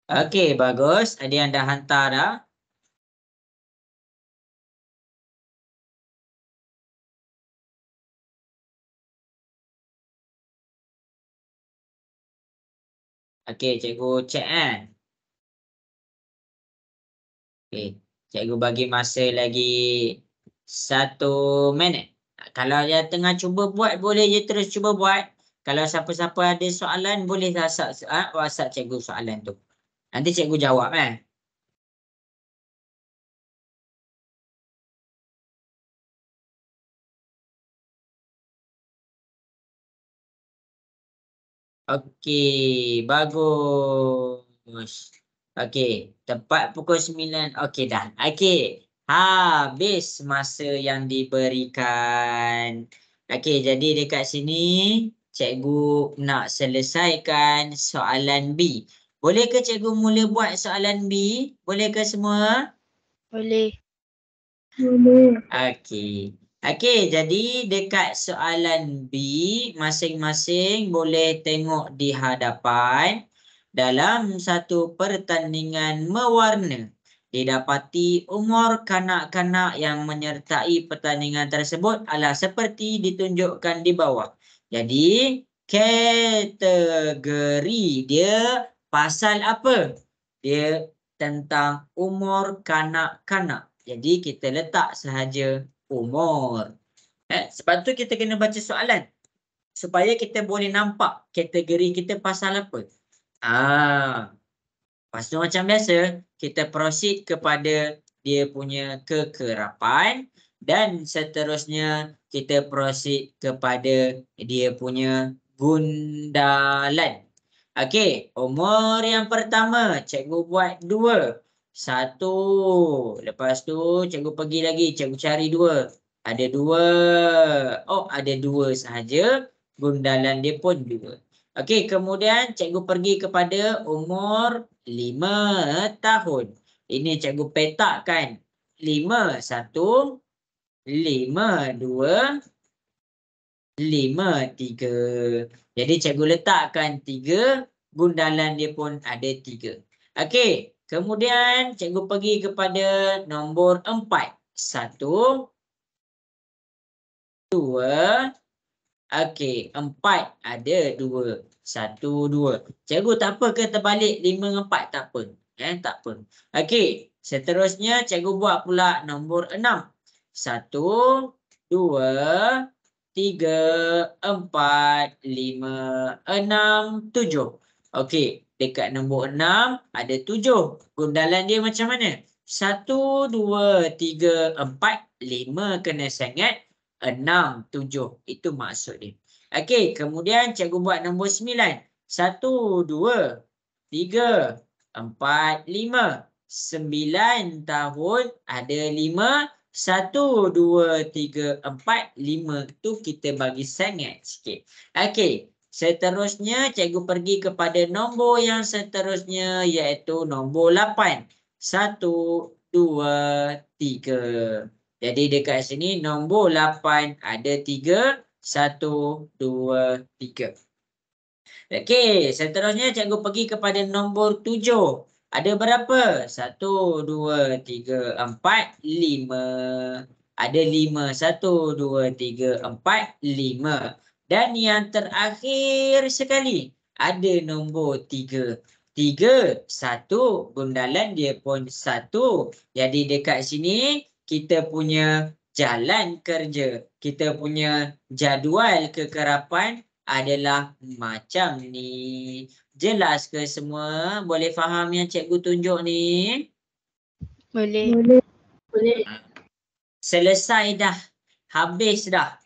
Okey, bagus. Ada yang dah hantar dah. Okey, cikgu cek Okey, cikgu bagi masa lagi 1 minit. Kalau yang tengah cuba buat, boleh je terus cuba buat. Kalau siapa-siapa ada soalan, boleh WhatsApp cikgu soalan tu. Nanti cikgu jawab Okey, bagus. Okey, tepat pukul 9. Okey dah. Okey, habis masa yang diberikan. Okey, jadi dekat sini cikgu nak selesaikan soalan B. Boleh ke cikgu mula buat soalan B? Boleh ke semua? Boleh. Boleh. Okey. Okey, jadi dekat soalan B, masing-masing boleh tengok di hadapan. Dalam satu pertandingan mewarna, didapati umur kanak-kanak yang menyertai pertandingan tersebut adalah seperti ditunjukkan di bawah. Jadi, kategori dia pasal apa? Dia tentang umur kanak-kanak. Jadi kita letak sahaja umur. Sebab tu kita kena baca soalan. Supaya kita boleh nampak kategori kita pasal apa. Lepas tu macam biasa, kita proceed kepada dia punya kekerapan. Dan seterusnya kita proceed kepada dia punya gundalan. Okey, umur yang pertama, cikgu buat 2. 1. Lepas tu cikgu pergi lagi, cikgu cari 2. Ada 2. Oh, ada 2 sahaja. Gundalan dia pun 2. Okey, kemudian cikgu pergi kepada umur 5 tahun. Ini cikgu petakkan. 5, 1. 5, 2. 5, 3. Jadi cikgu letakkan 3. Gundalan dia pun ada 3. Okey, kemudian cikgu pergi kepada nombor 4. 1, 2. Okey, 4 ada 2. 1, 2. Cikgu tak apa ke terbalik 5 dengan 4? Tak apa. Tak apa. Okey, seterusnya cikgu buat pula nombor 6. 1, 2, 3, 4, 5, 6, 7. Okey, dekat nombor 6 ada 7. Gundalan dia macam mana? 1, 2, 3, 4, 5 kena sangat. 6, 7. Itu maksud dia. Okey, kemudian cikgu buat nombor 9. 1, 2, 3, 4, 5. 9 tahun ada 5. 1, 2, 3, 4, 5 tu kita bagi sangat sikit. Okey, seterusnya cikgu pergi kepada nombor yang seterusnya iaitu nombor 8. 1, 2, 3. Jadi dekat sini nombor 8 ada 3. 1, 2, 3. Okey, seterusnya cikgu pergi kepada nombor 7. Ada berapa? 1, 2, 3, 4, 5. Ada 5. 1, 2, 3, 4, 5. Dan yang terakhir sekali, ada nombor 3. 3, 1. Gundalan dia pun 1. Jadi dekat sini, kita punya jalan kerja, kita punya jadual kekerapan adalah macam ni. Jelas ke semua? Boleh faham yang cikgu tunjuk ni? Boleh. Boleh. Boleh. Selesai dah. Habis dah.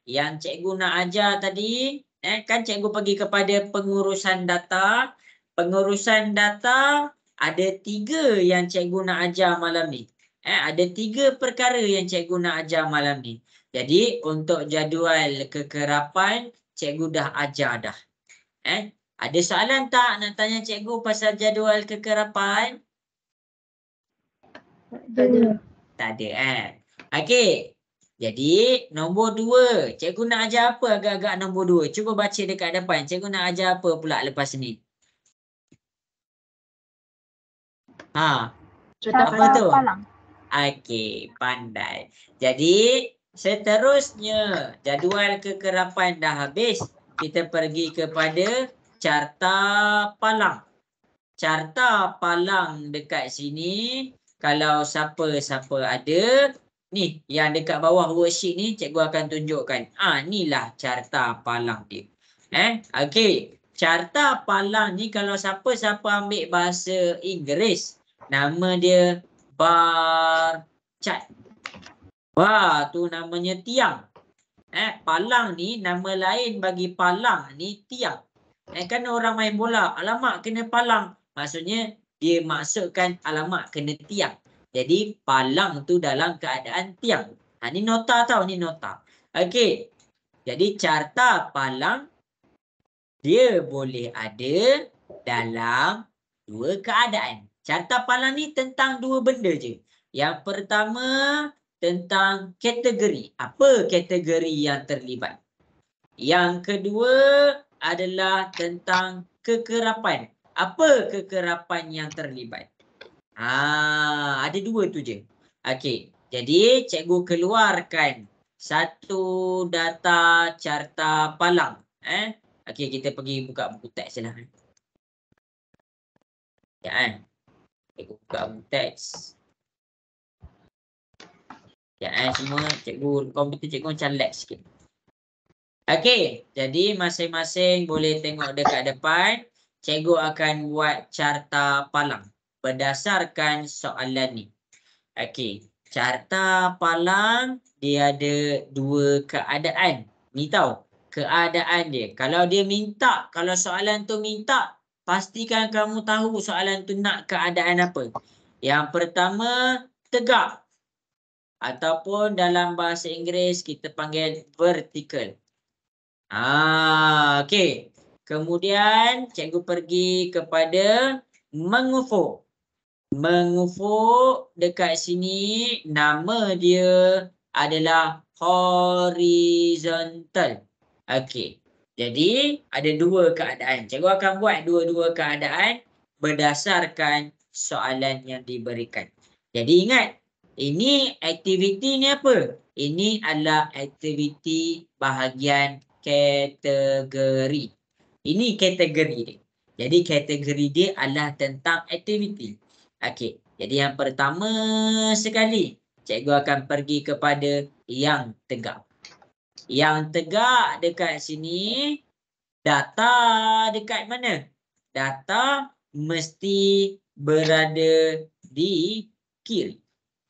Yang cikgu nak ajar tadi, kan cikgu pergi kepada pengurusan data. Pengurusan data ada 3 yang cikgu nak ajar malam ni. Ada 3 perkara yang cikgu nak ajar malam ni. Jadi untuk jadual kekerapan, cikgu dah ajar dah. Ada soalan tak nak tanya cikgu pasal jadual kekerapan? Tak ada. Tak ada Okey. Jadi nombor 2, cikgu nak ajar apa agak-agak nombor 2? Cuba baca dekat depan. Cikgu nak ajar apa pula lepas ni? Ha, Carta apa tu? palang. Okey, pandai. Jadi, seterusnya jadual kekerapan dah habis. Kita pergi kepada carta palang. Carta palang dekat sini, kalau siapa-siapa ada, ni yang dekat bawah worksheet ni cikgu akan tunjukkan. Inilah carta palang dia. Okey. Carta palang ni kalau siapa-siapa ambil bahasa Inggeris, nama dia bar chart. Wah, tu namanya tiang. Palang ni nama lain bagi palang ni tiang. Kan orang main bola, alamak kena palang. Maksudnya dia maksudkan alamak kena tiang. Jadi palang tu dalam keadaan tiang. Ni nota tau, ni nota. Okey. Jadi carta palang dia boleh ada dalam dua keadaan. Carta palang ni tentang dua benda je. Yang pertama tentang kategori. Apa kategori yang terlibat? Yang kedua adalah tentang kekerapan. Apa kekerapan yang terlibat? Ada dua tu je. Okey. Jadi cikgu keluarkan satu data carta palang. Okey, kita pergi buka buku teks je lah. Ya, cikgu buka buku teks. Ya, semua cikgu, komputer cikgu macam lag sikit. Okey, jadi masing-masing boleh tengok dekat depan. Cikgu akan buat carta palang berdasarkan soalan ni. Okey, carta palang dia ada dua keadaan. Ni tahu keadaan dia. Kalau dia minta, kalau soalan tu minta, pastikan kamu tahu soalan tu nak keadaan apa. Yang pertama, tegak. Ataupun dalam bahasa Inggeris kita panggil vertical. Okey. Kemudian cikgu pergi kepada mengufuk. Mengufuk dekat sini nama dia adalah horizontal. Okey. Jadi ada dua keadaan. Cikgu akan buat dua-dua keadaan berdasarkan soalan yang diberikan. Jadi ingat, ini aktiviti ni apa? Ini adalah aktiviti bahagian kategori. Ini kategori dia. Jadi kategori dia adalah tentang aktiviti. Okey. Jadi yang pertama sekali, cikgu akan pergi kepada yang tegak. Yang tegak dekat sini, data dekat mana? Data mesti berada di kiri.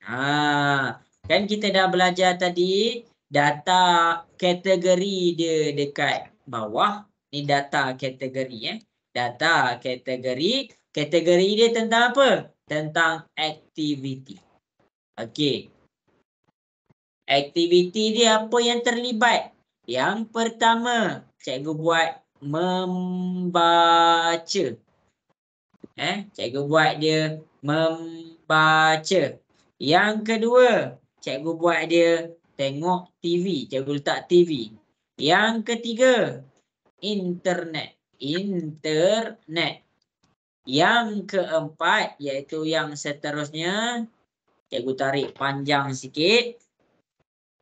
Kan kita dah belajar tadi, data kategori dia dekat bawah. Ni data kategori. Data kategori. Kategori dia tentang apa? Tentang aktiviti. Okey. Aktiviti dia apa yang terlibat? Yang pertama, cikgu buat membaca. Cikgu buat dia membaca. Yang kedua, cikgu buat dia tengok TV. Cikgu letak TV. Yang ketiga, internet. Internet. Yang keempat, iaitu yang seterusnya, cikgu tarik panjang sikit.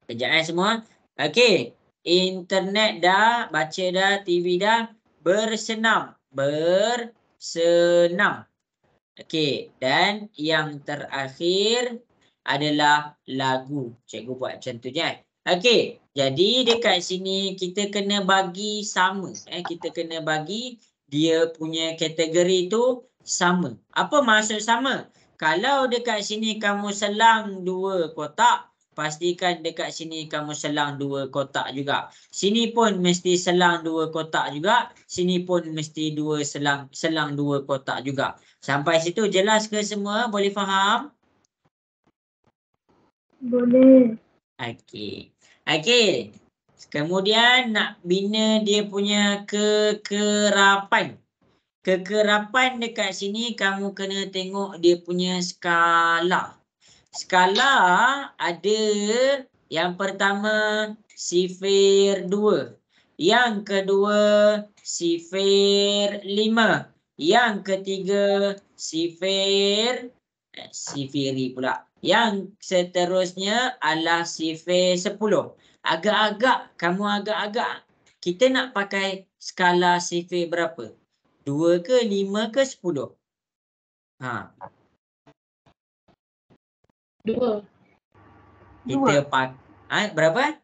Kejap semua. Okey. Internet dah, baca dah, TV dah. Bersenam. Bersenam. Okey. Dan yang terakhir adalah lagu. Cikgu buat macam tu je. Okey. Jadi dekat sini kita kena bagi sama. Kita kena bagi dia punya kategori tu sama. Apa maksud sama? Kalau dekat sini kamu selang dua kotak, pastikan dekat sini kamu selang dua kotak juga. Sini pun mesti selang dua kotak juga. Sini pun mesti selang dua kotak juga. Sampai situ jelas ke semua? Boleh faham? Boleh. Okey. Okey. Kemudian nak bina dia punya kekerapan. Kekerapan dekat sini kamu kena tengok dia punya skala. Skala ada yang pertama sifir 2. Yang kedua sifir 5. Yang ketiga sifir, sifiri pula. Yang seterusnya adalah sifir 10. Agak-agak, kita nak pakai skala sifir berapa? 2 ke 5 ke 10? Ha, 2. kita berapa?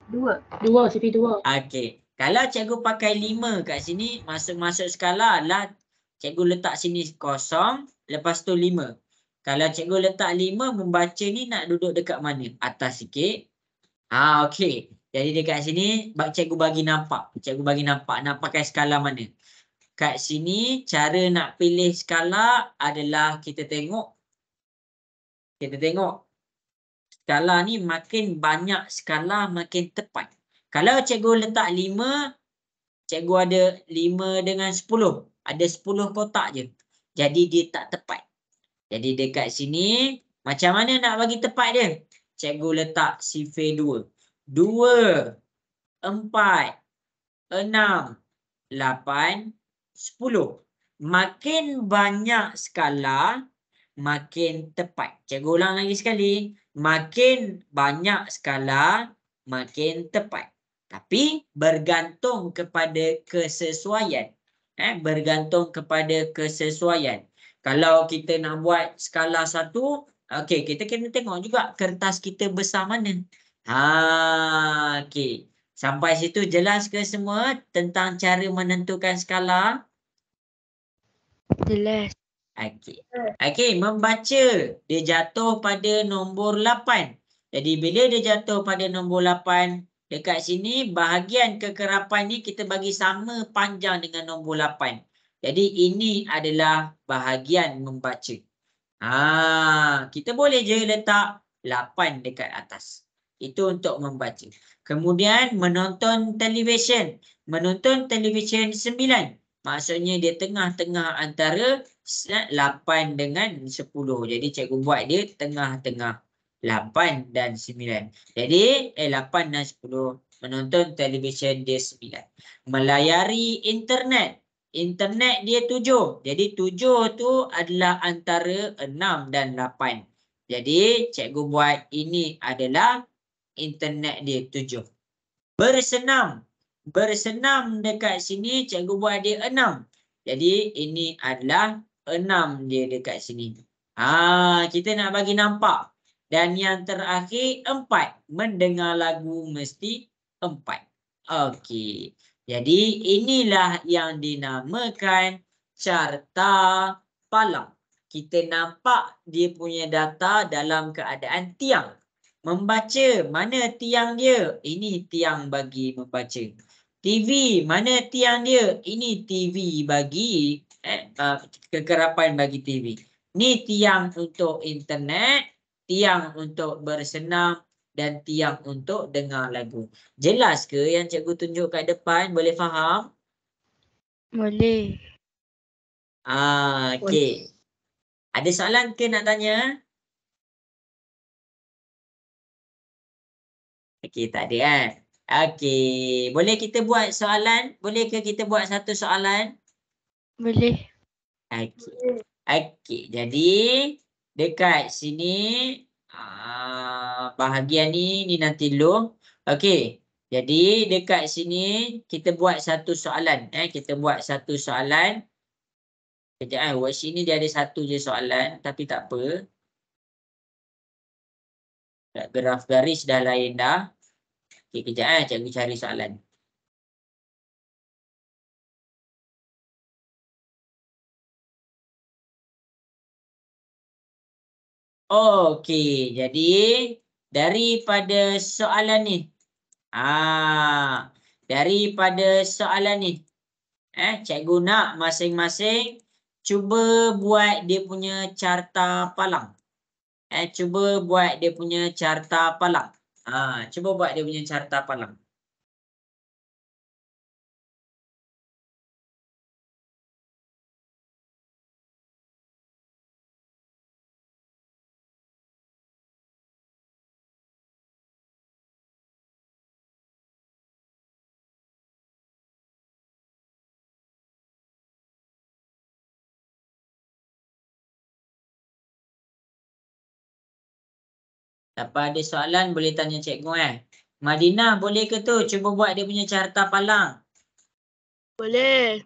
2. Sifir 2. Okey. Kalau cikgu pakai 5 kat sini, masuk skala lah cikgu letak sini kosong, lepas tu 5. Kalau cikgu letak 5, membaca ni nak duduk dekat mana? Atas sikit. Okey. Jadi dekat sini cikgu bagi nampak. Cikgu bagi nampak nak pakai skala mana. Kat sini cara nak pilih skala adalah kita tengok skala ni makin banyak skala makin tepat. Kalau cikgu letak 5, cikgu ada 5 dengan 10. Ada 10 kotak je. Jadi dia tak tepat. Jadi dekat sini, macam mana nak bagi tepat dia? Cikgu letak sifir 2. 2, 4, 6, 8, 10. Makin banyak skala, makin tepat. Cikgu ulang lagi sekali. Makin banyak skala, makin tepat. Tapi bergantung kepada kesesuaian. Bergantung kepada kesesuaian. Kalau kita nak buat skala 1, okey, kita kena tengok juga kertas kita besar mana. Okey. Sampai situ jelas ke semua tentang cara menentukan skala? Jelas. Okey, membaca dia jatuh pada nombor 8. Jadi bila dia jatuh pada nombor 8, dekat sini bahagian kekerapan ni kita bagi sama panjang dengan nombor 8. Jadi ini adalah bahagian membaca. Kita boleh je letak 8 dekat atas. Itu untuk membaca. Kemudian menonton televisyen. Menonton televisyen 9. Maksudnya dia tengah-tengah antara 8 dengan 10. Jadi cikgu buat dia tengah-tengah 8 dan 9. Jadi 8 dan 10. Menonton televisyen dia 9. Melayari internet. Internet dia 7. Jadi 7 tu adalah antara 6 dan 8. Jadi cikgu buat ini adalah internet dia 7. Bersenam. Bersenam dekat sini cikgu buat dia 6. Jadi ini adalah 6 dia dekat sini. Kita nak bagi nampak. Dan yang terakhir 4. Mendengar lagu mesti 4. Okey. Jadi inilah yang dinamakan carta palang. Kita nampak dia punya data dalam keadaan tiang. Membaca, mana tiang dia? Ini tiang bagi membaca. TV, mana tiang dia? Ini TV bagi kekerapan bagi TV. Ni tiang untuk internet, tiang untuk bersenam, dan tiang untuk dengar lagu. Jelas ke yang cikgu tunjuk kat depan? Boleh faham? Boleh. Okey. Ada soalan ke nak tanya? Okey, tak ada kan? Okey. Boleh kita buat soalan? Boleh ke kita buat satu soalan? Boleh. Okey. Okey. Jadi dekat sini bahagian ni nanti long. Okey. Jadi dekat sini kita buat satu soalan. Kita buat satu soalan. Kejap worksheet ni dia ada satu je soalan tapi tak apa. Graf garis dah lain dah. Okey, kejap cikgu cari soalan. Okey, jadi daripada soalan ni. Daripada soalan ni. Cikgu nak masing-masing cuba buat dia punya carta palang. Cuba buat dia punya carta palang. Cuba buat dia punya carta palang. Siapa ada soalan boleh tanya cikgu Madina boleh ke tu cuba buat dia punya carta palang? Boleh.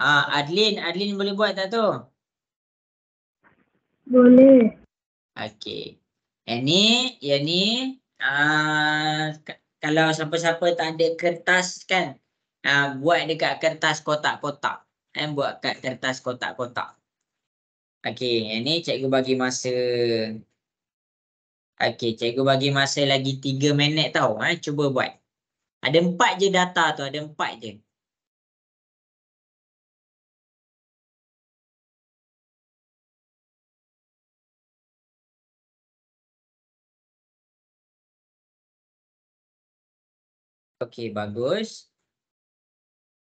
Adlin boleh buat tak tu? Boleh. Okey. Yang ni kalau siapa-siapa tak ada kertas kan, buat dekat kertas kotak-kotak. Buat kat kertas kotak-kotak. Okey, yang ni cikgu bagi masa. Okey, cikgu bagi masa lagi 3 minit tau. Cuba buat. Ada 4 je data tu, ada 4 je. Okey, bagus.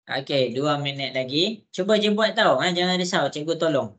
Okey, 2 minit lagi. Cuba je buat tau. Jangan risau, cikgu tolong.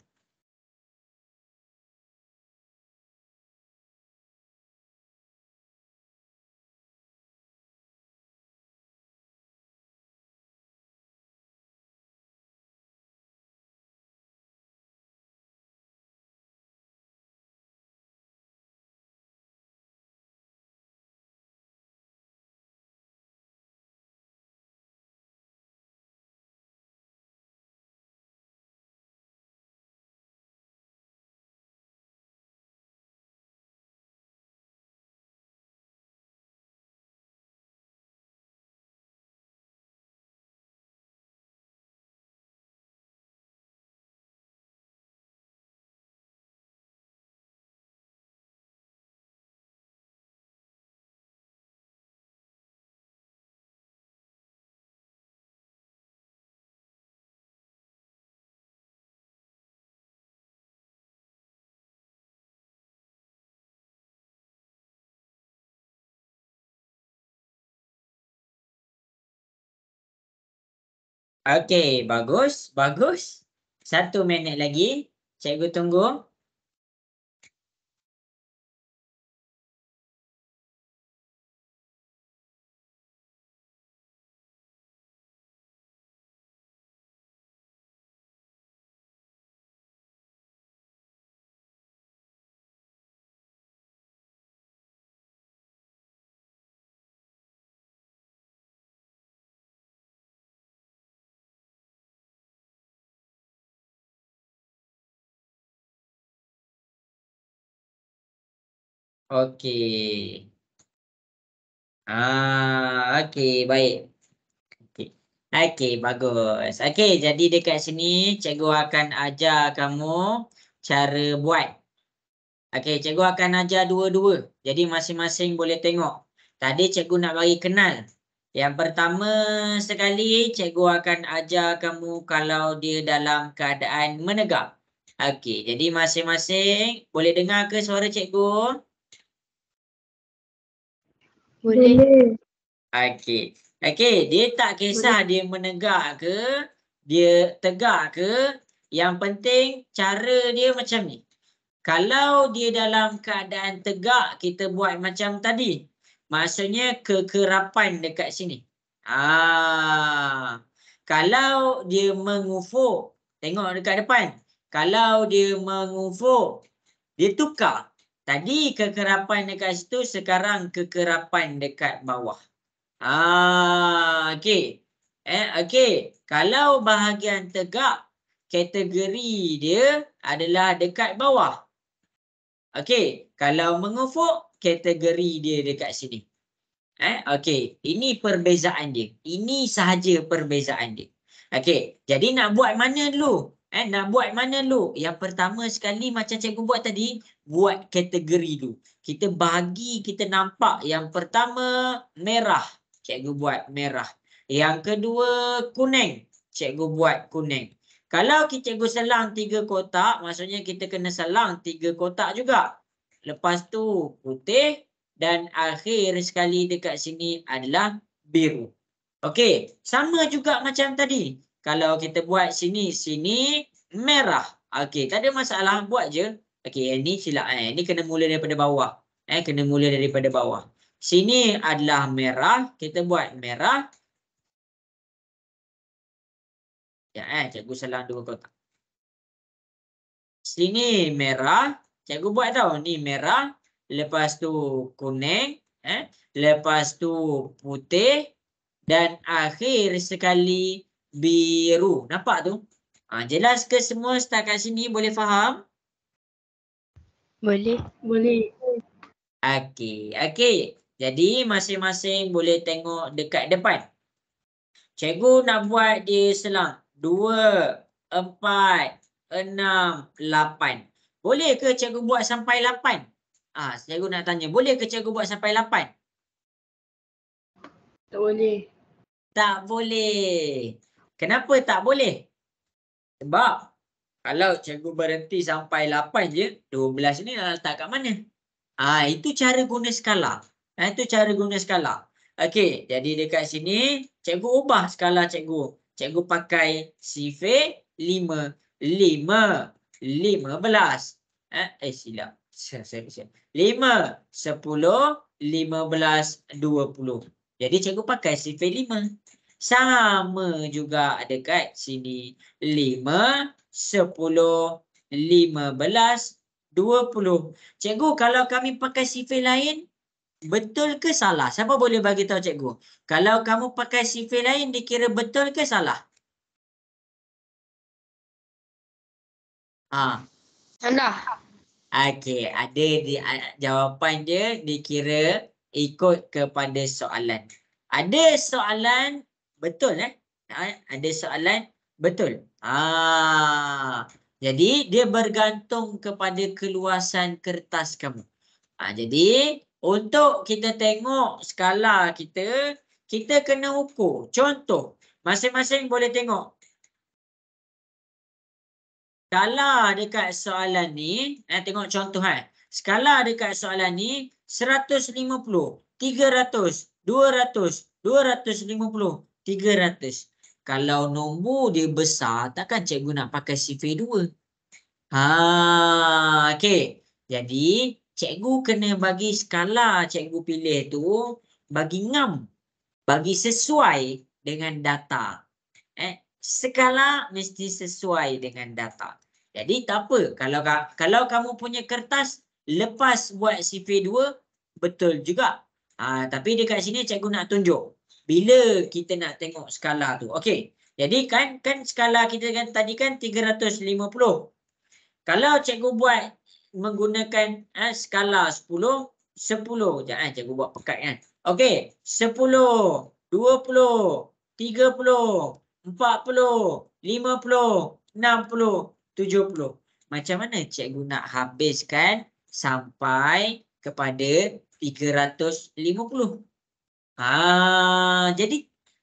Okey, bagus. Bagus. 1 minit lagi. Cikgu tunggu. Okey. Okey, baik. Okey, bagus. Okey, jadi dekat sini cikgu akan ajar kamu cara buat. Okey, cikgu akan ajar dua-dua. Jadi masing-masing boleh tengok. Tadi cikgu nak bagi kenal. Yang pertama sekali, cikgu akan ajar kamu kalau dia dalam keadaan menegak. Okey, jadi masing-masing boleh dengar ke suara cikgu? Boleh. Okey. Okey, dia tak kisah dia menegak ke, dia tegak ke, yang penting cara dia macam ni. Kalau dia dalam keadaan tegak, kita buat macam tadi. Maksudnya kekerapan dekat sini. Kalau dia mengufuk, tengok dekat depan. Kalau dia mengufuk, dia tukar. Tadi kekerapan dekat situ, sekarang kekerapan dekat bawah. Okey. Okey. Kalau bahagian tegak, kategori dia adalah dekat bawah. Okey. Kalau mengufuk, kategori dia dekat sini. Okey. Ini perbezaan dia. Ini sahaja perbezaan dia. Okey. Jadi nak buat mana dulu? Nak buat mana dulu? Yang pertama sekali macam cikgu buat tadi, buat kategori dulu. Kita bagi, kita nampak. Yang pertama, merah. Cikgu buat merah. Yang kedua, kuning. Cikgu buat kuning. Kalau cikgu selang 3 kotak, maksudnya kita kena selang 3 kotak juga. Lepas tu putih dan akhir sekali dekat sini adalah biru. Okey, sama juga macam tadi. Kalau kita buat sini merah. Okey, tak ada masalah, buat je. Okey, ini silap. Ini kena mula daripada bawah. Kena mula daripada bawah. Sini adalah merah, kita buat merah. Ya, cikgu selang 2 kotak. Sini merah, cikgu buat tau, ni merah, lepas tu kuning, lepas tu putih dan akhir sekali biru. Nampak tu? Jelas ke semua setakat sini, boleh faham? Boleh. Boleh. Okey, okey. Jadi masing-masing boleh tengok dekat depan. Cikgu nak buat dia selang 2, 4, 6, 8. Boleh ke cikgu buat sampai 8? Cikgu nak tanya, boleh ke cikgu buat sampai 8? Tak boleh. Tak boleh. Kenapa tak boleh? Sebab kalau cikgu berhenti sampai 8 je, 12 ni nak letak kat mana? Itu cara guna skala. Itu cara guna skala. Okey, jadi dekat sini cikgu ubah skala cikgu. Cikgu pakai sifir 5. 5, 15. Silap. 5, 10, 15, 20. Jadi cikgu pakai sifir 5. Sama juga dekat sini. 5, 10, 15, 20. Cikgu, kalau kami pakai sifir lain, betul ke salah? Siapa boleh bagi tahu cikgu? Kalau kamu pakai sifir lain, dikira betul ke salah? Salah. Okey, ada jawapan dia dikira ikut kepada soalan. Ada soalan betul ada soalan betul. Jadi dia bergantung kepada keluasan kertas kamu. Jadi untuk kita tengok skala kita, kita kena ukur. Contoh, masing-masing boleh tengok. Skala dekat soalan ni, tengok contoh skala dekat soalan ni 150, 300, 200, 250, 300. Kalau nombor dia besar, takkan cikgu nak pakai sifir 2. Okey. Jadi cikgu kena bagi skala cikgu pilih tu bagi ngam, bagi sesuai dengan data. Skala mesti sesuai dengan data. Jadi tak apa, kalau kamu punya kertas lepas buat sifir 2 betul juga. Tapi dekat sini cikgu nak tunjuk bila kita nak tengok skala tu. Okey. Jadi kan skala kita kan tadi kan 350. Kalau cikgu buat menggunakan skala 10, 10. Jangan cikgu buat pekat kan. Okey, 10, 20, 30, 40, 50, 60, 70. Macam mana cikgu nak habiskan sampai kepada 350?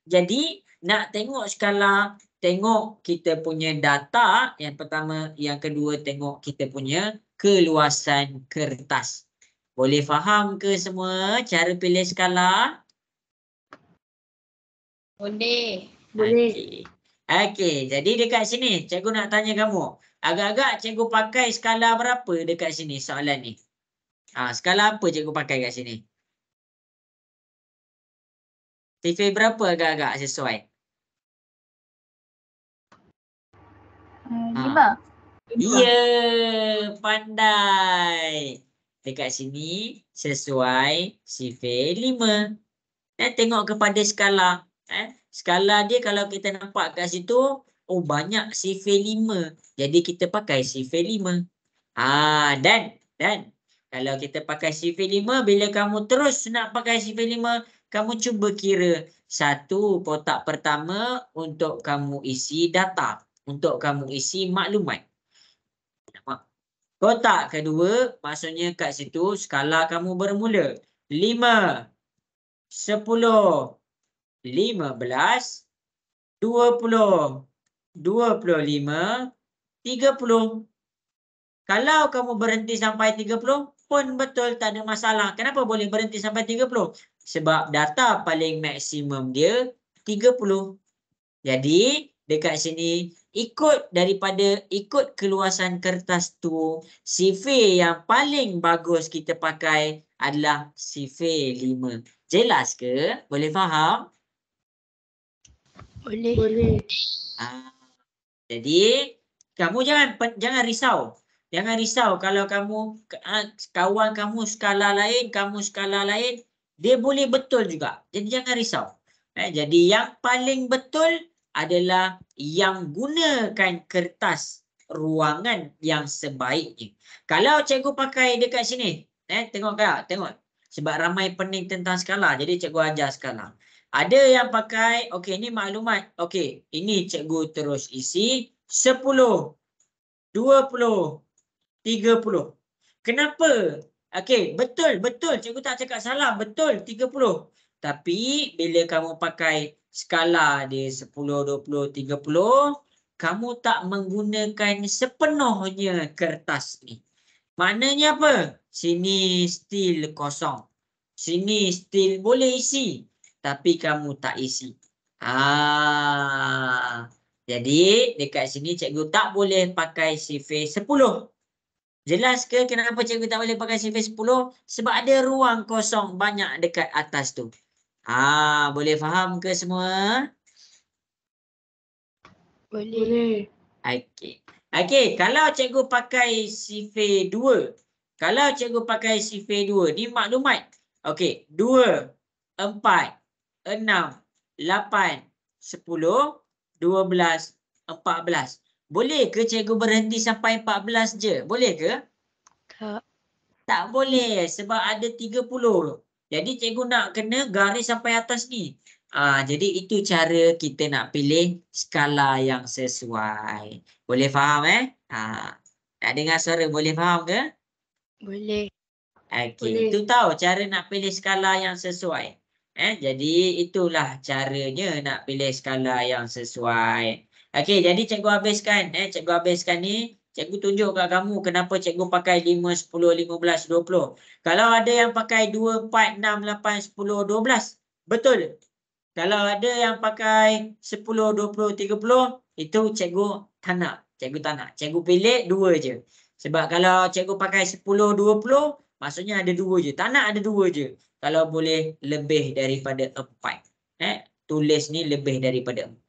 Jadi nak tengok skala, tengok kita punya data yang pertama, yang kedua tengok kita punya keluasan kertas. Boleh faham ke semua cara pilih skala? Boleh. Boleh. Okey, jadi dekat sini cikgu nak tanya kamu. Agak-agak cikgu pakai skala berapa dekat sini soalan ni? Skala apa cikgu pakai kat sini? CV berapa agak-agak sesuai? 5. Ya, pandai. Dekat sini sesuai CV 5. Tengok kepada skala. Skala dia kalau kita nampak kat situ, oh banyak CV 5. Jadi kita pakai CV 5. Dan kalau kita pakai CV 5, bila kamu terus nak pakai CV 5, kamu cuba kira satu kotak pertama untuk kamu isi data, untuk kamu isi maklumat. Kotak kedua, maksudnya kat situ skala kamu bermula 5, 10, 15, 20, 25, 30. Kalau kamu berhenti sampai 30 pun betul, tak ada masalah. Kenapa boleh berhenti sampai 30? Sebab data paling maksimum dia 30. Jadi dekat sini ikut keluasan kertas tu, CV yang paling bagus kita pakai adalah CV 5. Jelas ke? Boleh faham? Boleh. Boleh. Jadi kamu jangan risau. Jangan risau kalau kawan kamu skala lain, kamu skala lain, dia boleh betul juga. Jadi jangan risau. Jadi yang paling betul adalah yang gunakan kertas ruangan yang sebaiknya. Kalau cikgu pakai dekat sini, tengok. Sebab ramai pening tentang skala, jadi cikgu ajar skala. Ada yang pakai, okey, ini maklumat. Okey, ini cikgu terus isi 10, 20, 30. Kenapa? Okey, betul. Cikgu tak cakap salah. Betul, 30. Tapi bila kamu pakai skala dia 10, 20, 30, kamu tak menggunakan sepenuhnya kertas ni. Maknanya apa? Sini still kosong. Sini still boleh isi. Tapi kamu tak isi. Jadi dekat sini cikgu tak boleh pakai CV 10. Jelas ke kenapa cikgu tak boleh pakai CV 10? Sebab ada ruang kosong banyak dekat atas tu. Boleh faham ke semua? Boleh. Okey, kalau cikgu pakai CV 2. Kalau cikgu pakai CV 2, ni maklumat. Okey, 2, 4, 6, 8, 10, 12, 14. Boleh ke cikgu berhenti sampai 14 je? Boleh ke? Tak. Tak boleh sebab ada 30. Jadi cikgu nak kena garis sampai atas ni. Jadi itu cara kita nak pilih skala yang sesuai. Boleh faham nak dengar suara boleh faham ke? Boleh. Okey, itu tahu cara nak pilih skala yang sesuai. Jadi itulah caranya nak pilih skala yang sesuai. Okey, jadi cikgu habiskan. Cikgu habiskan ni. Cikgu tunjuk kat kamu kenapa cikgu pakai 5, 10, 15, 20. Kalau ada yang pakai 2, 4, 6, 8, 10, 12. Betul. Kalau ada yang pakai 10, 20, 30. Itu cikgu tak nak. Cikgu pilih 2 je. Sebab kalau cikgu pakai 10, 20. Maksudnya ada 2 je. Tak nak ada 2 je. Kalau boleh lebih daripada 4. Tulis ni lebih daripada 4.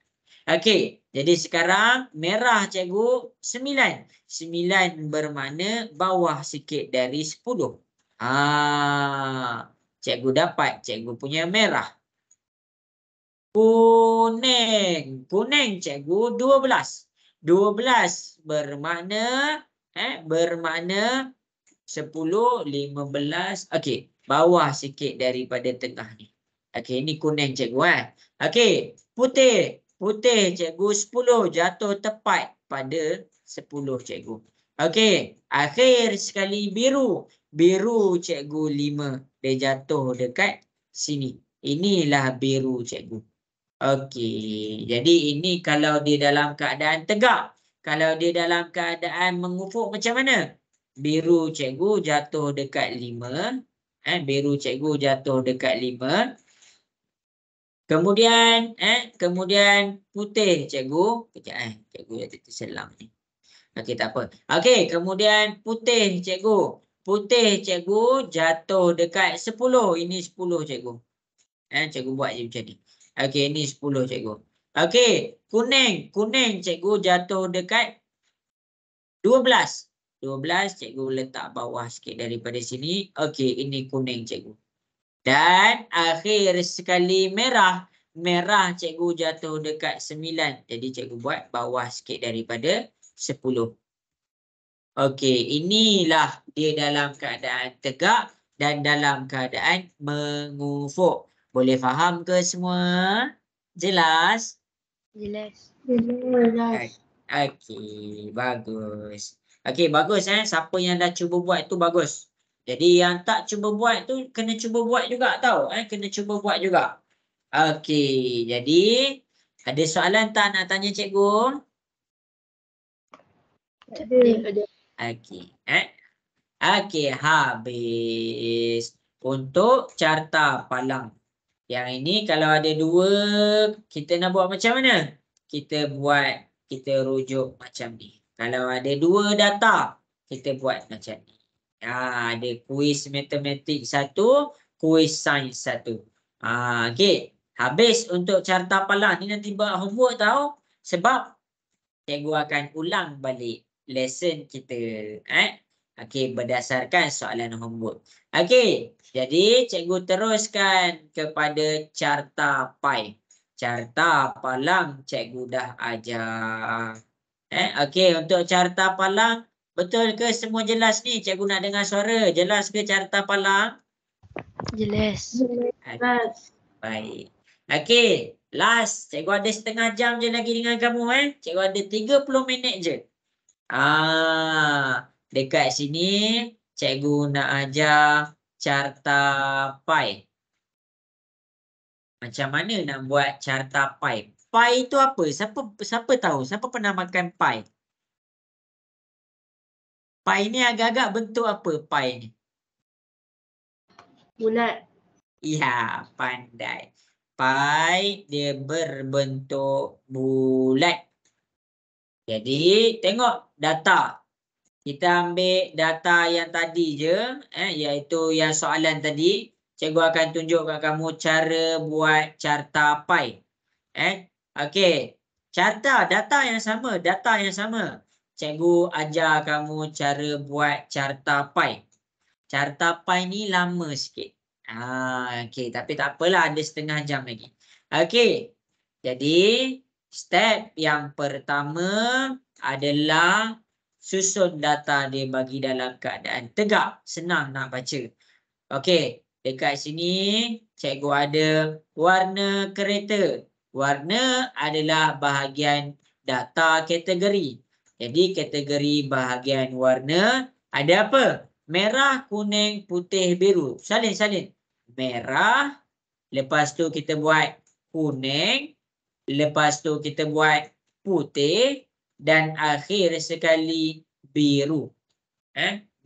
Okey, jadi sekarang merah cikgu 9. 9 bermakna bawah sikit dari 10. Cikgu dapat cikgu punya merah. Kuning cikgu 12. 12 bermakna 10, 15. Okey, bawah sikit daripada tengah ni. Okey, ini kuning cikgu Okey, putih. Putih cikgu 10 jatuh tepat pada 10 cikgu. Okey, akhir sekali biru. Biru cikgu 5. Dia jatuh dekat sini. Inilah biru cikgu. Okey, jadi ini kalau dia dalam keadaan tegak. Kalau dia dalam keadaan mengufuk macam mana? Biru cikgu jatuh dekat 5. Biru cikgu jatuh dekat 5. Kemudian kemudian putih cikgu. Kejap cikgu dah terselang ni. Okey, tak apa. Okey, kemudian putih cikgu. Putih cikgu jatuh dekat 10. Ini 10 cikgu. Cikgu buat je macam ni. Okey, ini 10 cikgu. Okey, kuning. Kuning cikgu jatuh dekat 12. 12 cikgu letak bawah sikit daripada sini. Okey, ini kuning cikgu. Dan akhir sekali merah. Merah cikgu jatuh dekat 9. Jadi cikgu buat bawah sikit daripada 10. Okey, inilah dia dalam keadaan tegak dan dalam keadaan mengufuk. Boleh faham ke semua? Jelas? Jelas. Okey, bagus. Okey, bagus Siapa yang dah cuba buat tu bagus. Jadi yang tak cuba buat tu kena cuba buat juga tau. Kena cuba buat juga. Okey, jadi ada soalan tak nak tanya cikgu? Ada. Okey. Okey, habis. Untuk carta palang. Yang ini kalau ada 2, kita nak buat macam mana? Kita rujuk macam ni. Kalau ada 2 data, kita buat macam ni. Ada kuis matematik 1, kuis sains 1. Okey. Habis untuk carta palang ni nanti buat homework tau. Sebab cikgu akan ulang balik lesson kita. Okey, berdasarkan soalan homework. Okey, jadi cikgu teruskan kepada carta pi. Carta palang cikgu dah ajar. Okey, untuk carta palang, betul ke semua jelas ni? Cikgu nak dengar suara. Jelas ke carta palang? Jelas. Baik. Okey, last. Cikgu ada setengah jam je lagi dengan kamu. Cikgu ada 30 minit je. Dekat sini cikgu nak ajar carta pi. Macam mana nak buat carta pi? Pi itu apa? Siapa tahu? Siapa pernah makan pi? Pi ni agak-agak bentuk apa pi ni? Bulat. Ya, pandai. Pi dia berbentuk bulat. Jadi tengok data. Kita ambil data yang tadi je, iaitu yang soalan tadi. Cikgu akan tunjuk kat kamu cara buat carta pi. Okey. Data yang sama. Cikgu ajar kamu cara buat carta pi. Carta pi ni lama sikit. Okey, tapi tak apalah, ada setengah jam lagi. Okey. Jadi, step yang pertama adalah susun data dia bagi dalam keadaan tegak. Senang nak baca. Okey, dekat sini cikgu ada warna kereta. Warna adalah bahagian data kategori. Jadi kategori bahagian warna ada apa? Merah, kuning, putih, biru. Salin. Merah, lepas tu kita buat kuning, lepas tu kita buat putih, dan akhir sekali biru.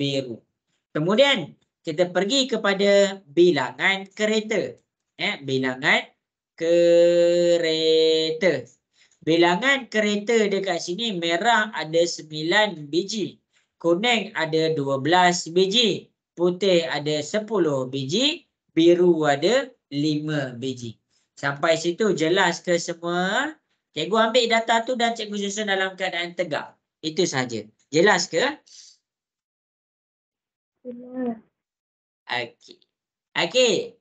Biru. Kemudian kita pergi kepada bilangan kereta. Bilangan kereta. Bilangan kereta dekat sini merah ada 9 biji. Kuning ada 12 biji. Putih ada 10 biji. Biru ada 5 biji. Sampai situ jelas ke semua? Cikgu ambil data tu dan cikgu susun dalam keadaan tegak. Itu saja. Jelas ke? Jelas. Okey.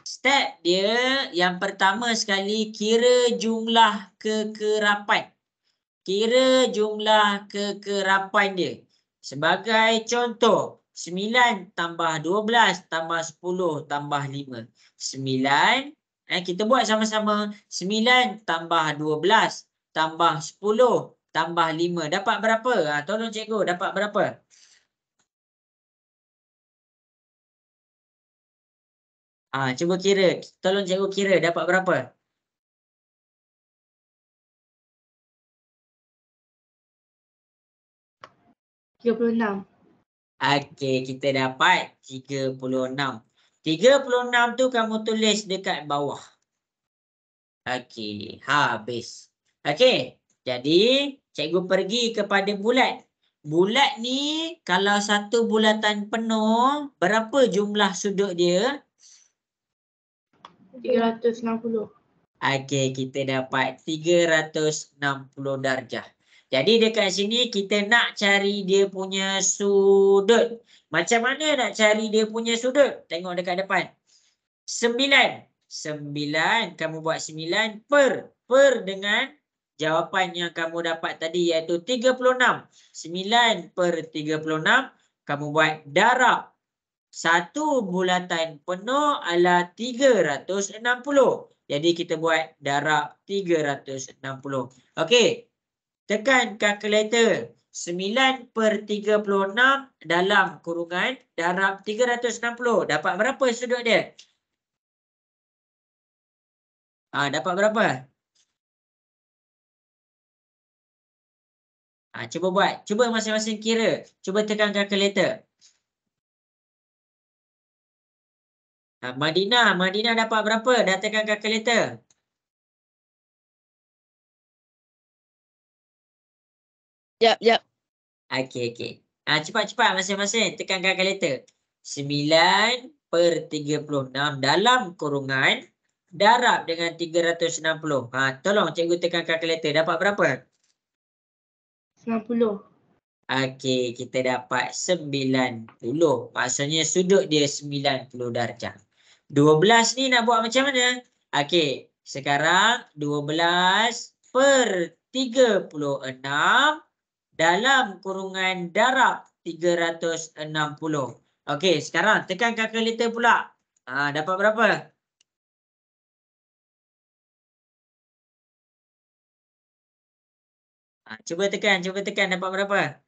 Step dia yang pertama sekali kira jumlah kekerapan. Kira jumlah kekerapan dia. Sebagai contoh, 9 tambah 12 tambah 10 tambah 5. 9. Kita buat sama-sama. 9 tambah 12 tambah 10 tambah 5. Dapat berapa? Tolong cikgu, dapat berapa? Cuba kira. Tolong cikgu kira dapat berapa? RM36. Okey, kita dapat 36. 36 tu kamu tulis dekat bawah. Okey, habis. Okey, jadi cikgu pergi kepada bulat. Bulat ni kalau satu bulatan penuh, berapa jumlah sudut dia? 360. Okey, kita dapat 360 darjah. Jadi dekat sini kita nak cari dia punya sudut. Macam mana nak cari dia punya sudut? Tengok dekat depan. 9. 9, kamu buat 9 per dengan jawapan yang kamu dapat tadi iaitu 36. 9 per 36, kamu buat darab. Satu bulatan penuh adalah 360. Jadi kita buat darab 360. Okey. Tekan kalkulator. 9 per 36 dalam kurungan darab 360. Dapat berapa sudut dia? Dapat berapa? Cuba buat. Cuba masing-masing kira. Cuba tekan kalkulator. Madinah dapat berapa? Dah tekan kalkulator. Jap. Okey. Cepat-cepat masing-masing tekan kalkulator. 9 per 36 dalam kurungan darab dengan 360. Tolong cikgu tekan kalkulator. Dapat berapa? 90. Okey, kita dapat 90. Maksudnya sudut dia 90 darjah. 12 ni nak buat macam mana? Okey, sekarang 12 per 36 dalam kurungan darab 360. Okey, sekarang tekan kalkulator pula. Dapat berapa? Cuba tekan dapat berapa?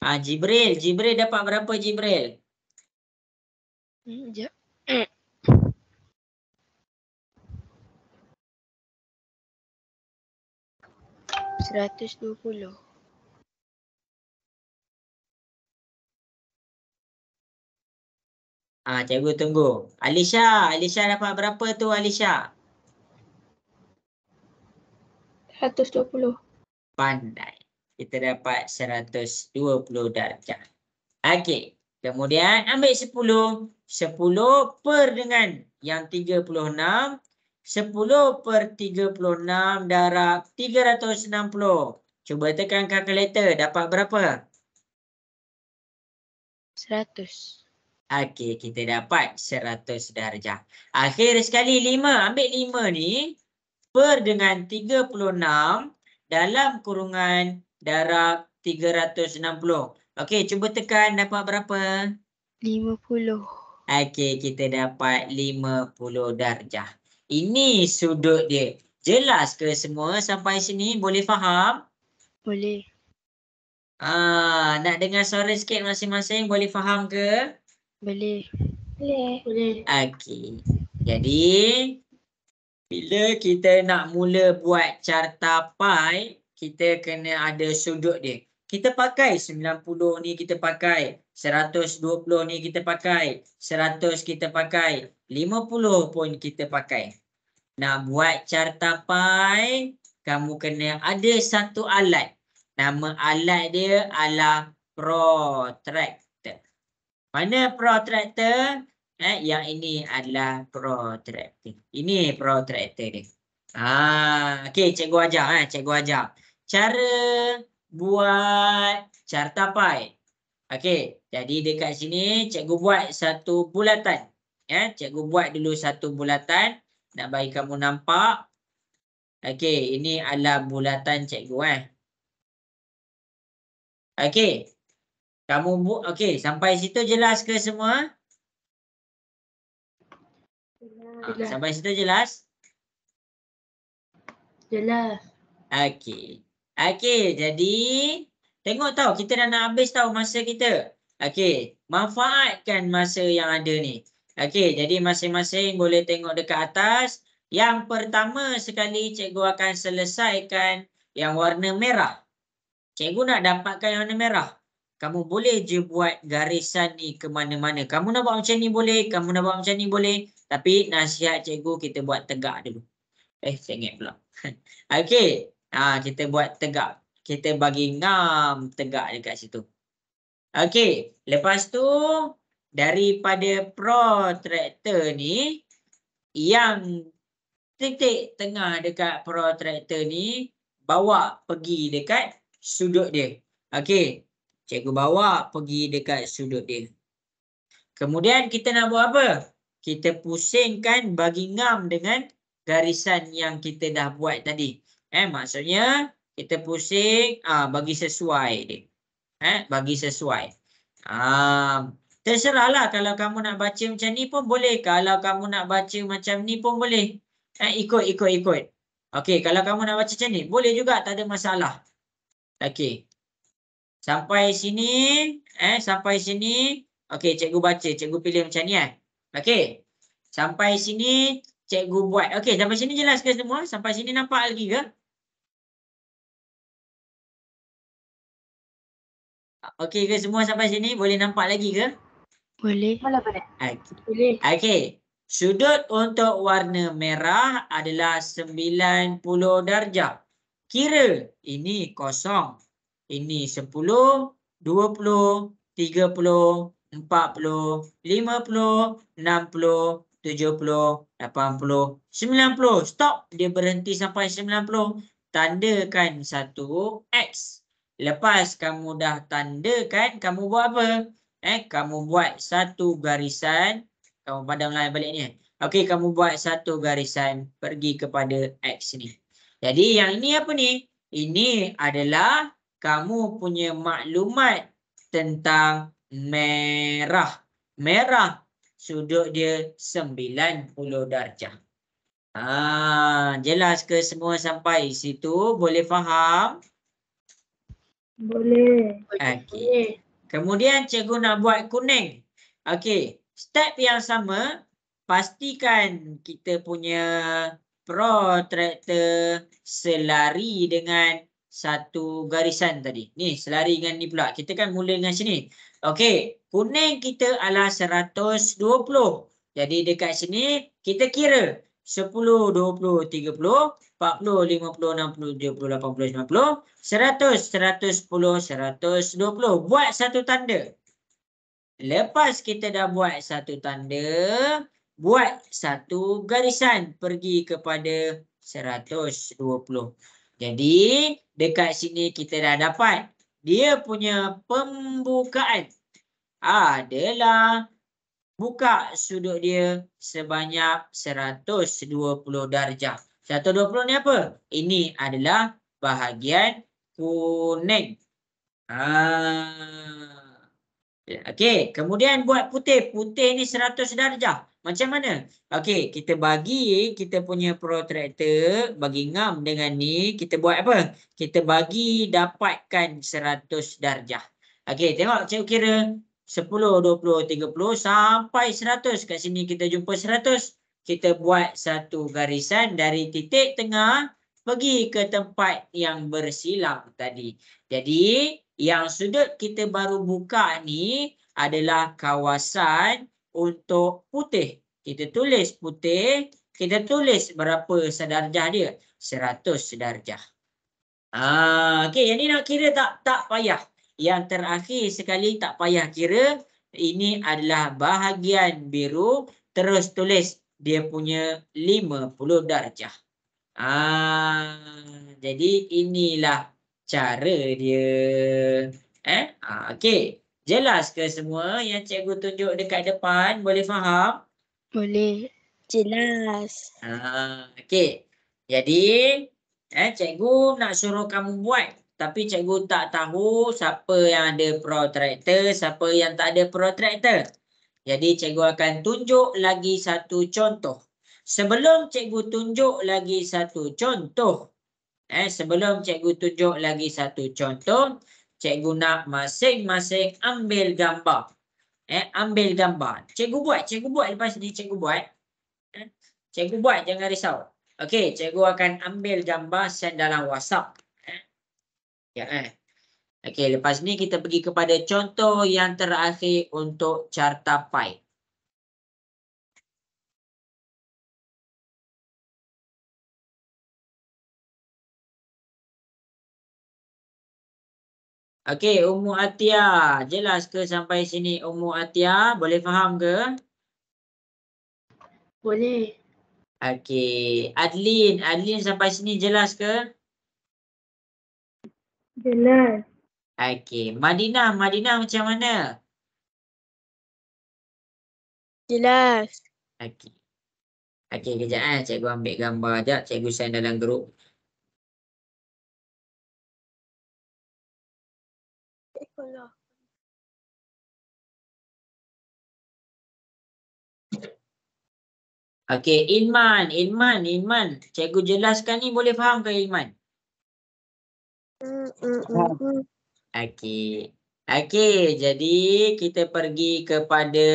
Jibril dapat berapa Jibril? Jap. 120. Cikgu tunggu. Alisha dapat berapa tu Alisha? 120. Pandai. Kita dapat 120 darjah. Okey. Kemudian ambil 10. 10 per dengan yang 36. 10 per 36 darab 360. Cuba tekan kalkulator. Dapat berapa? 100. Okey, kita dapat 100 darjah. Akhir sekali 5. Ambil 5 ni per dengan 36 dalam kurungan darab 360. Okey, cuba tekan dapat berapa? 50. Okey, kita dapat 50 darjah. Ini sudut dia. Jelas ke semua sampai sini? Boleh faham? Boleh. Nak dengar suara sikit masing-masing? Boleh faham ke? Boleh. Boleh. Okey. Jadi bila kita nak mula buat carta pi, kita kena ada sudut dia. Kita pakai 90 ni kita pakai, 120 ni kita pakai, 100 kita pakai, 50 pun kita pakai. Nak buat carta pi, kamu kena ada satu alat. Nama alat dia adalah protractor. Mana protractor? Yang ini adalah protractor. Ini protractor dia. Okey, cikgu ajar. Cara buat carta pi. Okey, jadi dekat sini cikgu buat satu bulatan. Cikgu buat dulu satu bulatan. Nak bagi kamu nampak. Okey, ini adalah bulatan cikgu Okey. Okey, sampai situ jelas ke semua? Jelas. Sampai situ jelas? Jelas. Okey. Okey, jadi tengok tahu kita dah nak habis tahu masa kita. Okey, manfaatkan masa yang ada ni. Okey, jadi masing-masing boleh tengok dekat atas. Yang pertama sekali cikgu akan selesaikan yang warna merah. Cikgu nak dapatkan yang warna merah. Kamu boleh je buat garisan ni ke mana-mana. Kamu nak buat macam ni boleh, kamu nak buat macam ni boleh. Tapi nasihat cikgu kita buat tegak dulu. Saya ingat pula. Okey. Kita buat tegak. Kita bagi ngam tegak dekat situ. Okey. Lepas tu daripada protractor ni yang titik tengah dekat protractor ni bawa pergi dekat sudut dia. Okey. Cikgu bawa pergi dekat sudut dia. Kemudian kita nak buat apa? Kita pusingkan bagi ngam dengan garisan yang kita dah buat tadi. Maksudnya kita pusing bagi sesuai dia. Bagi sesuai. Terserahlah kalau kamu nak baca macam ni pun boleh. Kalau kamu nak baca macam ni pun boleh. Ikut. Okey, kalau kamu nak baca macam ni boleh juga, tak ada masalah. Okey. Sampai sini, okey, cikgu baca, cikgu pilih macam ni Okey. Sampai sini cikgu buat. Okey, sampai sini jelas ke semua? Sampai sini nampak lagi ke? Okey ke semua sampai sini? Boleh nampak lagi ke? Boleh. Boleh. Okey. Sudut untuk warna merah adalah 90 darjah. Kira ini kosong. Ini 10, 20, 30, 40, 50, 60, 70, 80, 90. Stop. Dia berhenti sampai 90. Tandakan satu X. Lepas kamu dah tandakan, kamu buat apa? Kamu buat satu garisan. Kamu pandang balik ni. Okey, kamu buat satu garisan pergi kepada X ni. Jadi yang ini apa ni? Ini adalah kamu punya maklumat tentang merah. Merah sudut dia 90 darjah. Jelas ke semua sampai situ? Boleh faham? Boleh. Okey. Kemudian cikgu nak buat kuning. Okey. Step yang sama, pastikan kita punya protractor selari dengan satu garisan tadi. Ni selari dengan ni pula. Kita kan mula dengan sini. Okey, kuning kita adalah 120. Jadi dekat sini kita kira 10, 20, 30, 40, 50, 60, 70, 80, 90, 100, 110, 120. Buat satu tanda. Lepas kita dah buat satu tanda, buat satu garisan pergi kepada 120. Jadi dekat sini kita dah dapat dia punya pembukaan adalah buka sudut dia sebanyak 120 darjah. 120 ni apa? Ini adalah bahagian kuning. Okey, kemudian buat putih. Putih ni 100 darjah. Macam mana? Okey, kita bagi kita punya protractor, bagi ngam dengan ni, kita buat apa? Kita bagi dapatkan 100 darjah. Okey, tengok cikgu kira 10, 20, 30 sampai 100. Kat sini kita jumpa 100. Kita buat satu garisan dari titik tengah pergi ke tempat yang bersilang tadi. Jadi yang sudut kita baru buka ni adalah kawasan untuk putih. Kita tulis putih, kita tulis berapa sedarjah dia? 100 darjah. Okey, yang ni nak kira tak payah. Yang terakhir sekali tak payah kira. Ini adalah bahagian biru. Terus tulis dia punya 50 darjah. Jadi inilah cara dia. Okey. Jelas ke semua yang cikgu tunjuk dekat depan? Boleh faham? Boleh. Jelas. Okey. Jadi Cikgu nak suruh kamu buat. Tapi cikgu tak tahu siapa yang ada protractor, siapa yang tak ada protractor. Jadi cikgu akan tunjuk lagi satu contoh. Sebelum cikgu tunjuk lagi satu contoh. Sebelum cikgu tunjuk lagi satu contoh. Cikgu nak masing-masing ambil gambar. Ambil gambar. Cikgu buat lepas ni cikgu buat. Cikgu buat, jangan risau. Okey, cikgu akan ambil gambar send dalam WhatsApp. Okey, lepas ni kita pergi kepada contoh yang terakhir untuk carta pie. Okey, Ummu Atia, jelas ke sampai sini Ummu Atia? Boleh faham ke? Boleh. Okey, Adlin sampai sini jelas ke? Jelas. Okey, Madinah macam mana? Jelas. Okey. Okey, kejap cikgu ambil gambar jap, cikgu send dalam grup. Okey, Ilman. Cikgu jelaskan ni boleh faham ke Ilman? Okey, jadi kita pergi kepada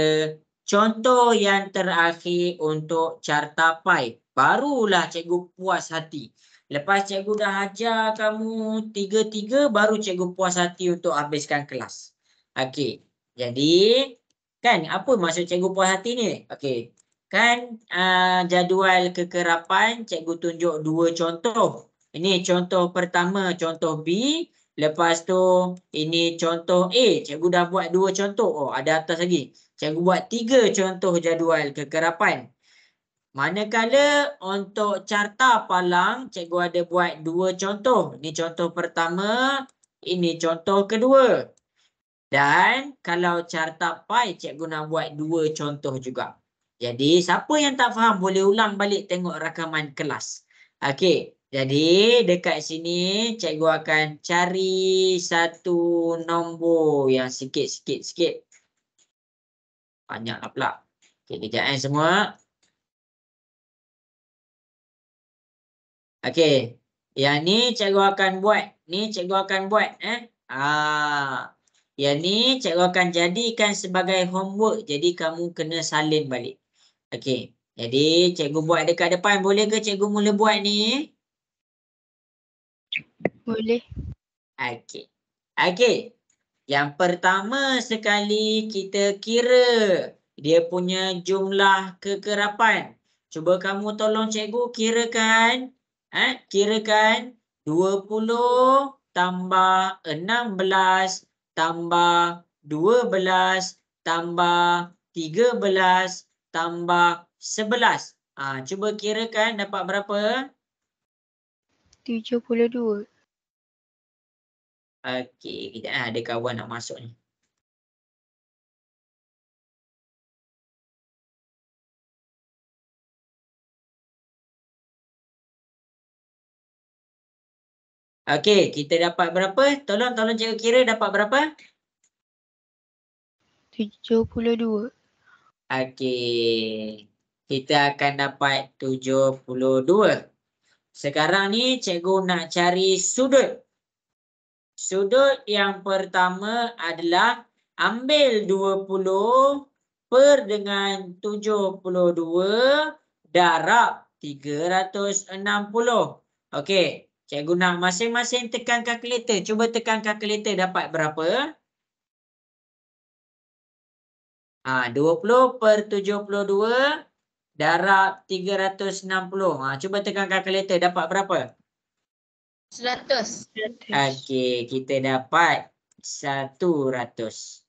contoh yang terakhir untuk carta pie. Barulah cikgu puas hati. Lepas cikgu dah ajar kamu tiga-tiga, baru cikgu puas hati untuk habiskan kelas. Okey, jadi kan apa maksud cikgu puas hati ni? Okey, kan jadual kekerapan cikgu tunjuk dua contoh. Ini contoh pertama, contoh B. Lepas tu ini contoh A. Cikgu dah buat dua contoh. Oh, ada atas lagi. Cikgu buat tiga contoh jadual kekerapan. Manakala untuk carta palang, cikgu ada buat dua contoh. Ini contoh pertama, ini contoh kedua. Dan kalau carta pie, cikgu nak buat dua contoh juga. Jadi, siapa yang tak faham boleh ulang balik tengok rakaman kelas. Okey. Jadi dekat sini cikgu akan cari satu nombor yang sikit. Banyaklah pula. Okey, kejap semua. Okey. Yang ni cikgu akan buat. Yang ni cikgu akan jadikan sebagai homework. Jadi kamu kena salin balik. Okey. Jadi cikgu buat dekat depan. Boleh ke cikgu mula buat ni? Boleh. Okey. Yang pertama sekali kita kira dia punya jumlah kekerapan. Cuba kamu tolong cikgu kirakan. Kirakan 20 tambah 16 tambah 12 tambah 13 tambah 11. Cuba kirakan dapat berapa? 72. Okey, kejap ada kawan nak masuk ni. Okey, kita dapat berapa? Tolong cikgu kira dapat berapa? 72. Okey. Kita akan dapat 72. Sekarang ni cikgu nak cari sudut. Sudut yang pertama adalah ambil 20 per dengan 72 darab 360. Okey. Cikgu nak masing-masing tekan kalkulator. Cuba tekan kalkulator dapat berapa? 20 per 72 darab 360. Cuba tekan kalkulator dapat berapa? 100. Okey, kita dapat 100.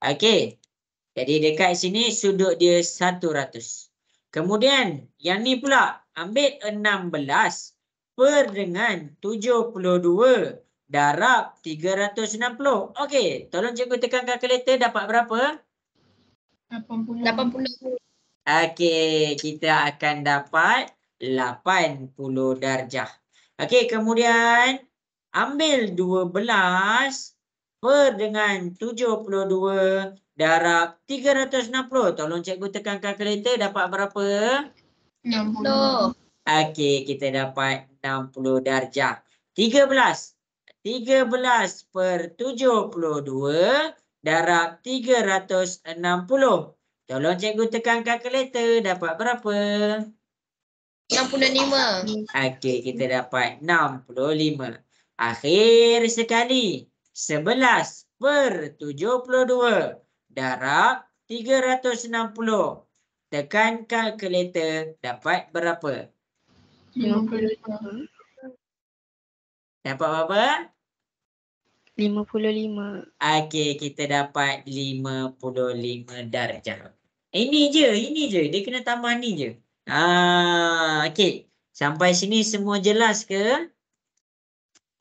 Okey. Jadi dekat sini sudut dia 100. Kemudian yang ni pula ambil 16 per dengan 72 darab 360. Okey, tolong cikgu tekan kalkulator dapat berapa? 80. Okey, kita akan dapat 80 darjah. Okey, kemudian ambil 12 per dengan 72 darab 360. Tolong cikgu tekan kalkulator, dapat berapa? 60. Okey, kita dapat 60 darjah. 13 per 72 darab 360. Tolong cikgu tekan kalkulator, dapat berapa? 65. Okey, kita dapat 65. Akhir sekali, 11 per 72 darab 360. Tekan kalkulator, dapat berapa? 55. Dapat berapa? 55. Okey, kita dapat 55 darjah. Ini je. Dia kena tambah ni je. Okey. Sampai sini semua jelas ke?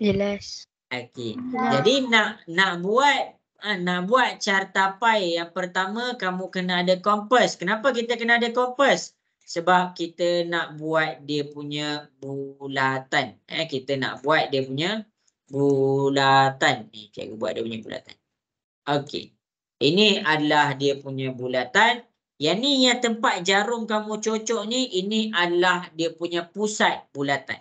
Jelas. Okey. Jadi nak buat carta pai yang pertama kamu kena ada kompas. Kenapa kita kena ada kompas? Sebab kita nak buat dia punya bulatan. Kita nak buat dia punya bulatan. Ni cikgu buat dia punya bulatan. Okey. Ini adalah dia punya bulatan. Yang ni yang tempat jarum kamu cocok ni, ini adalah dia punya pusat bulatan.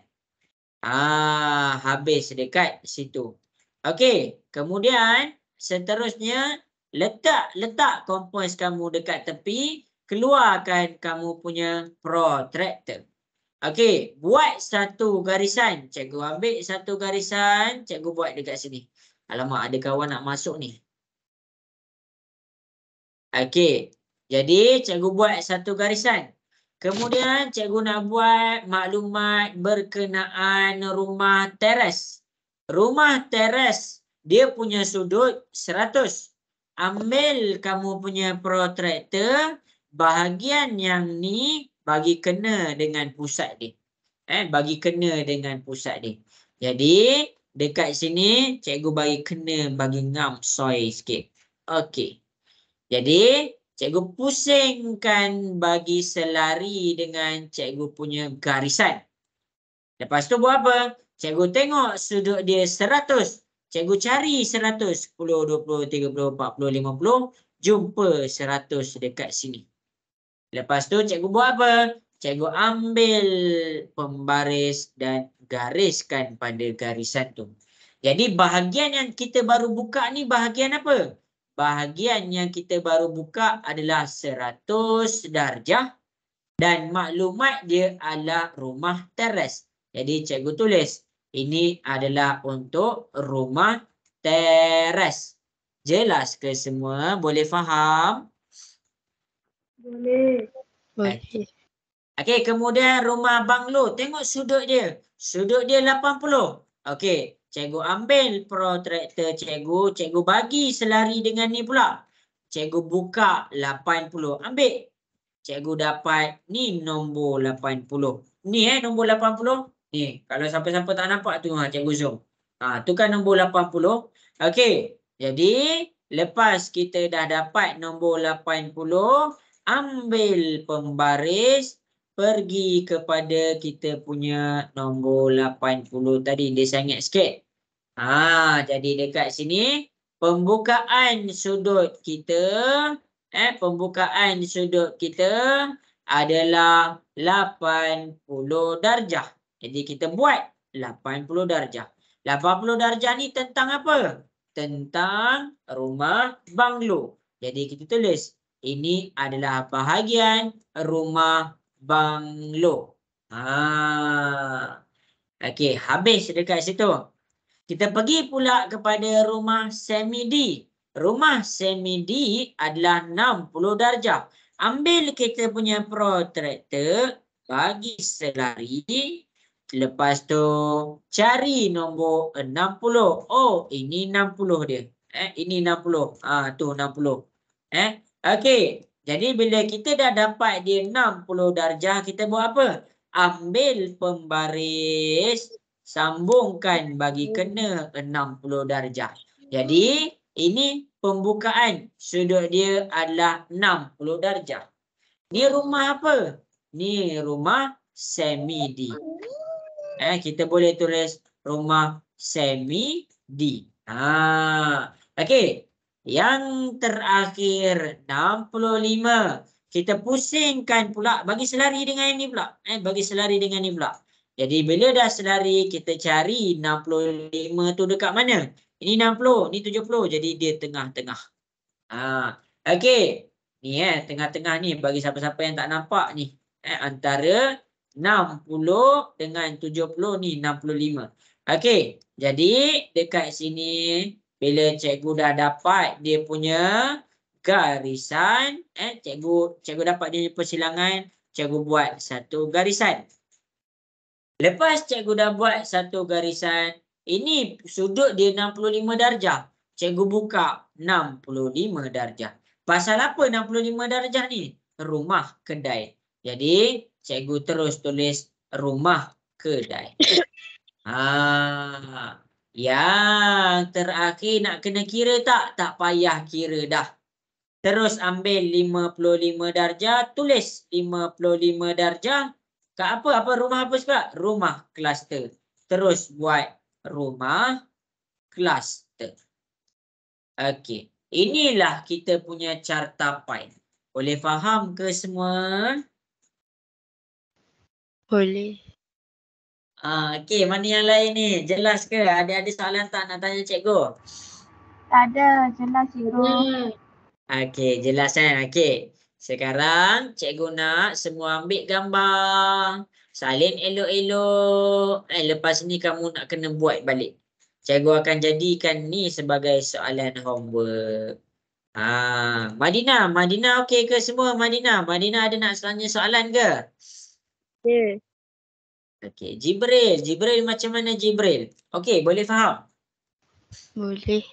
Habis dekat situ. Okey, kemudian seterusnya letak kompas kamu dekat tepi, keluarkan kamu punya protractor. Okey, buat satu garisan. Cikgu ambil satu garisan, cikgu buat dekat sini. Alamak, ada kawan nak masuk ni. Okey, jadi cikgu buat satu garisan. Kemudian cikgu nak buat maklumat berkenaan rumah teres. Rumah teres dia punya sudut 100. Ambil kamu punya protractor, bahagian yang ni bagi kena dengan pusat dia. Bagi kena dengan pusat dia. Jadi dekat sini cikgu bagi kena, bagi ngam soi sikit. Okey. Jadi cikgu pusingkan bagi selari dengan cikgu punya garisan. Lepas tu buat apa? Cikgu tengok sudut dia 100. Cikgu cari 100. 10, 20, 30, 40, 50. Jumpa 100 dekat sini. Lepas tu cikgu buat apa? Cikgu ambil pembaris dan gariskan pada garisan tu. Jadi bahagian yang kita baru buka ni bahagian apa? Bahagian yang kita baru buka adalah 100 darjah dan maklumat dia adalah rumah teres. Jadi cikgu tulis, ini adalah untuk rumah teres. Jelas ke semua? Boleh faham? Boleh. Boleh. Okey, kemudian rumah banglo. Tengok sudut dia. Sudut dia 80. Okey. Cikgu ambil protractor cikgu bagi selari dengan ni pula. Cikgu buka 80. Ambil. Cikgu dapat ni nombor 80. Ni nombor 80. Ni, kalau siapa-siapa tak nampak tu cikgu zoom. Tu kan nombor 80. Okey. Jadi, lepas kita dah dapat nombor 80, ambil pembaris, pergi kepada kita punya nombor 80 tadi. Dia sangat sikit. Jadi dekat sini pembukaan sudut kita adalah 80 darjah. Jadi kita buat 80 darjah. 80 darjah ni tentang apa? Tentang rumah banglo. Jadi kita tulis ini adalah bahagian rumah banglo. Okey, habis dekat situ. Kita pergi pula kepada rumah semi-D. Rumah semi-D adalah 60 darjah. Ambil kita punya protractor, bagi selari. Lepas tu cari nombor 60. Oh, ini 60 dia. Ini 60. Tu 60. Okey. Jadi bila kita dah dapat dia 60 darjah, kita buat apa? Ambil pembaris, sambungkan bagi kena 60 darjah. Jadi ini pembukaan sudut dia adalah 60 darjah. Ni rumah apa? Ni rumah semi-D. Kita boleh tulis rumah semi D. Okey. Yang terakhir 65. Kita pusingkan pula, bagi selari dengan ini pula. Bagi selari dengan ini pula. Jadi bila dah selari, kita cari 65 tu dekat mana? Ini 60, ni 70. Jadi dia tengah-tengah. Okey. Ni tengah-tengah ni bagi siapa-siapa yang tak nampak ni. Antara 60 dengan 70 ni 65. Okey. Jadi dekat sini bila cikgu dah dapat dia punya garisan, cikgu dapat dia punya persilangan, cikgu buat satu garisan. Lepas cikgu dah buat satu garisan, ini sudut dia 65 darjah. Cikgu buka 65 darjah. Pasal apa 65 darjah ni? Rumah kedai. Jadi cikgu terus tulis rumah kedai. Yang terakhir nak kena kira tak? Tak payah kira dah. Terus ambil 55 darjah, tulis 55 darjah. Kat apa? Apa rumah apa sebab? Rumah kluster. Terus buat rumah kluster. Okey. Inilah kita punya carta pai. Boleh faham ke semua? Boleh. Okey, mana yang lain ni? Jelas ke? Ada soalan tak nak tanya cikgu? Tak ada, jelas cikgu. Okey, jelas kan? Okey. Sekarang cikgu nak semua ambil gambar. Salin elok-elok. Lepas ni kamu nak kena buat balik. Cikgu akan jadikan ni sebagai soalan homework. Madinah okey ke semua? Madinah ada nak tanya soalan ke? Ya. Okey, Jibril macam mana Jibril? Okey, boleh faham? Boleh.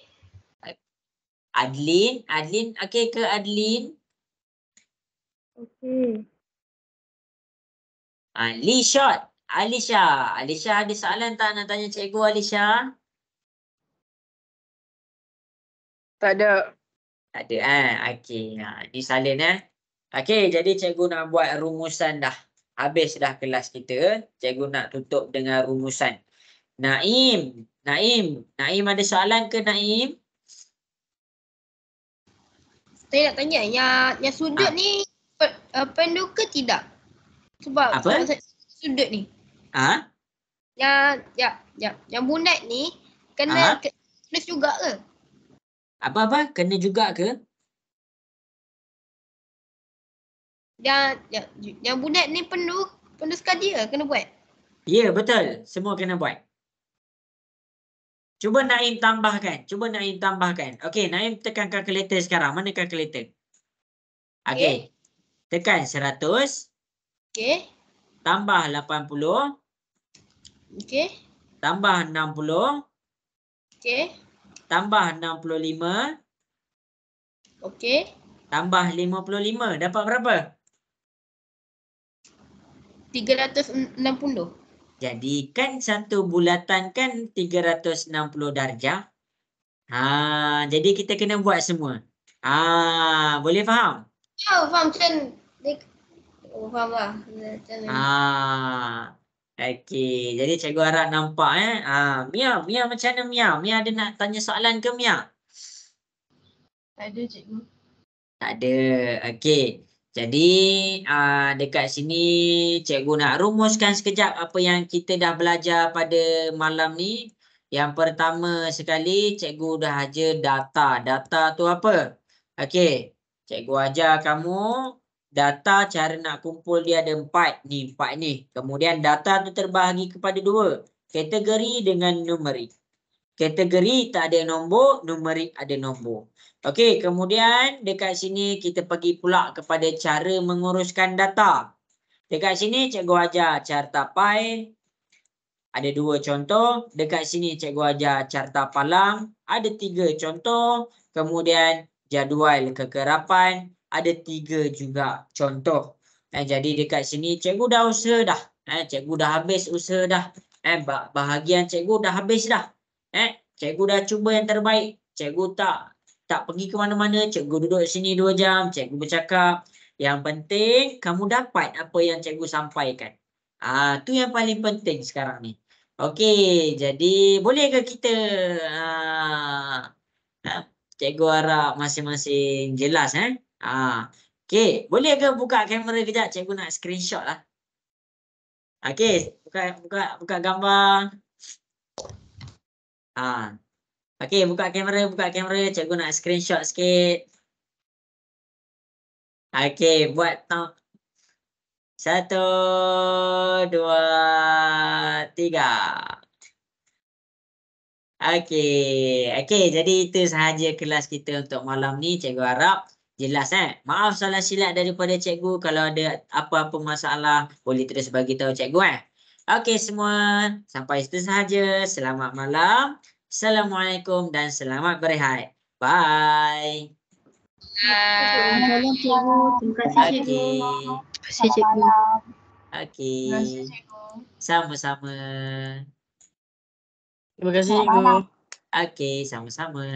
Adlin okey ke Adlin? Okey. Alisha ada soalan tak nak tanya cikgu Alisha? Tak ada. Tak ada okey. Ni salin Okey, jadi cikgu nak buat rumusan dah. Habis dah kelas kita. Cikgu nak tutup dengan rumusan. Naim ada soalan ke Naim? Saya nak tanya yang sudut ni penuh ke tidak? Sebab Apa? Sudut ni. Yang bunat ni kena tulis juga ke? Apa? Kena juga ke? Yang bunat ni penuh sekali ke kena buat? Ya, betul. Semua kena buat. Cuba Naim tambahkan. Okey, Naim tekan kalkulator sekarang. Mana kalkulator? Okey. Tekan 100. Okey. Tambah 80. Okey. Tambah 60. Okey. Tambah 65. Okey. Tambah 55. Dapat berapa? 360. Jadi kan satu bulatan kan 360 darjah. Jadi kita kena buat semua. Boleh faham? Faham macam faham lah. Okey. Jadi cikgu harap nampak Mia macam mana Mia? Mia ada nak tanya soalan ke Mia? Tak ada cikgu. Tak ada. Okey. Jadi dekat sini cikgu nak rumuskan sekejap apa yang kita dah belajar pada malam ni. Yang pertama sekali cikgu dah ajar data. Data tu apa? Okey. Cikgu ajar kamu data cara nak kumpul dia ada 4 ni. Kemudian data tu terbahagi kepada 2. Kategori dengan numerik. Kategori tak ada nombor, numerik ada nombor. Okey, kemudian dekat sini kita pergi pula kepada cara menguruskan data. Dekat sini cikgu ajar carta pai. Ada 2 contoh. Dekat sini cikgu ajar carta palang. Ada 3 contoh. Kemudian jadual kekerapan. Ada 3 juga contoh. Jadi dekat sini cikgu dah usaha dah. Cikgu dah habis usaha dah. Bahagian cikgu dah habis dah. Cikgu dah cuba yang terbaik. Cikgu tak pergi ke mana-mana. Cikgu duduk sini 2 jam. Cikgu bercakap. Yang penting kamu dapat apa yang cikgu sampaikan. Tu yang paling penting sekarang ni. Okey, jadi bolehkah kita cikgu harap masing-masing jelas okey, boleh ke buka kamera kejap? Cikgu nak screenshot lah. Okey, buka gambar. Okey, buka kamera, cikgu nak screenshot sikit. Okey, buat 1, 2, 3. Okey, jadi itu sahaja kelas kita untuk malam ni. Cikgu harap jelas Maaf soalan silap daripada cikgu. Kalau ada apa-apa masalah boleh terus bagi tahu cikgu Okey semua, sampai situ sahaja. Selamat malam. Assalamualaikum dan selamat berehat. Bye. Salam cikgu. Terima kasih cikgu. Okey. Terima kasih cikgu. Okey. Terima kasih cikgu. Sama-sama. Terima kasih Selamat cikgu. malam. Okey, sama-sama.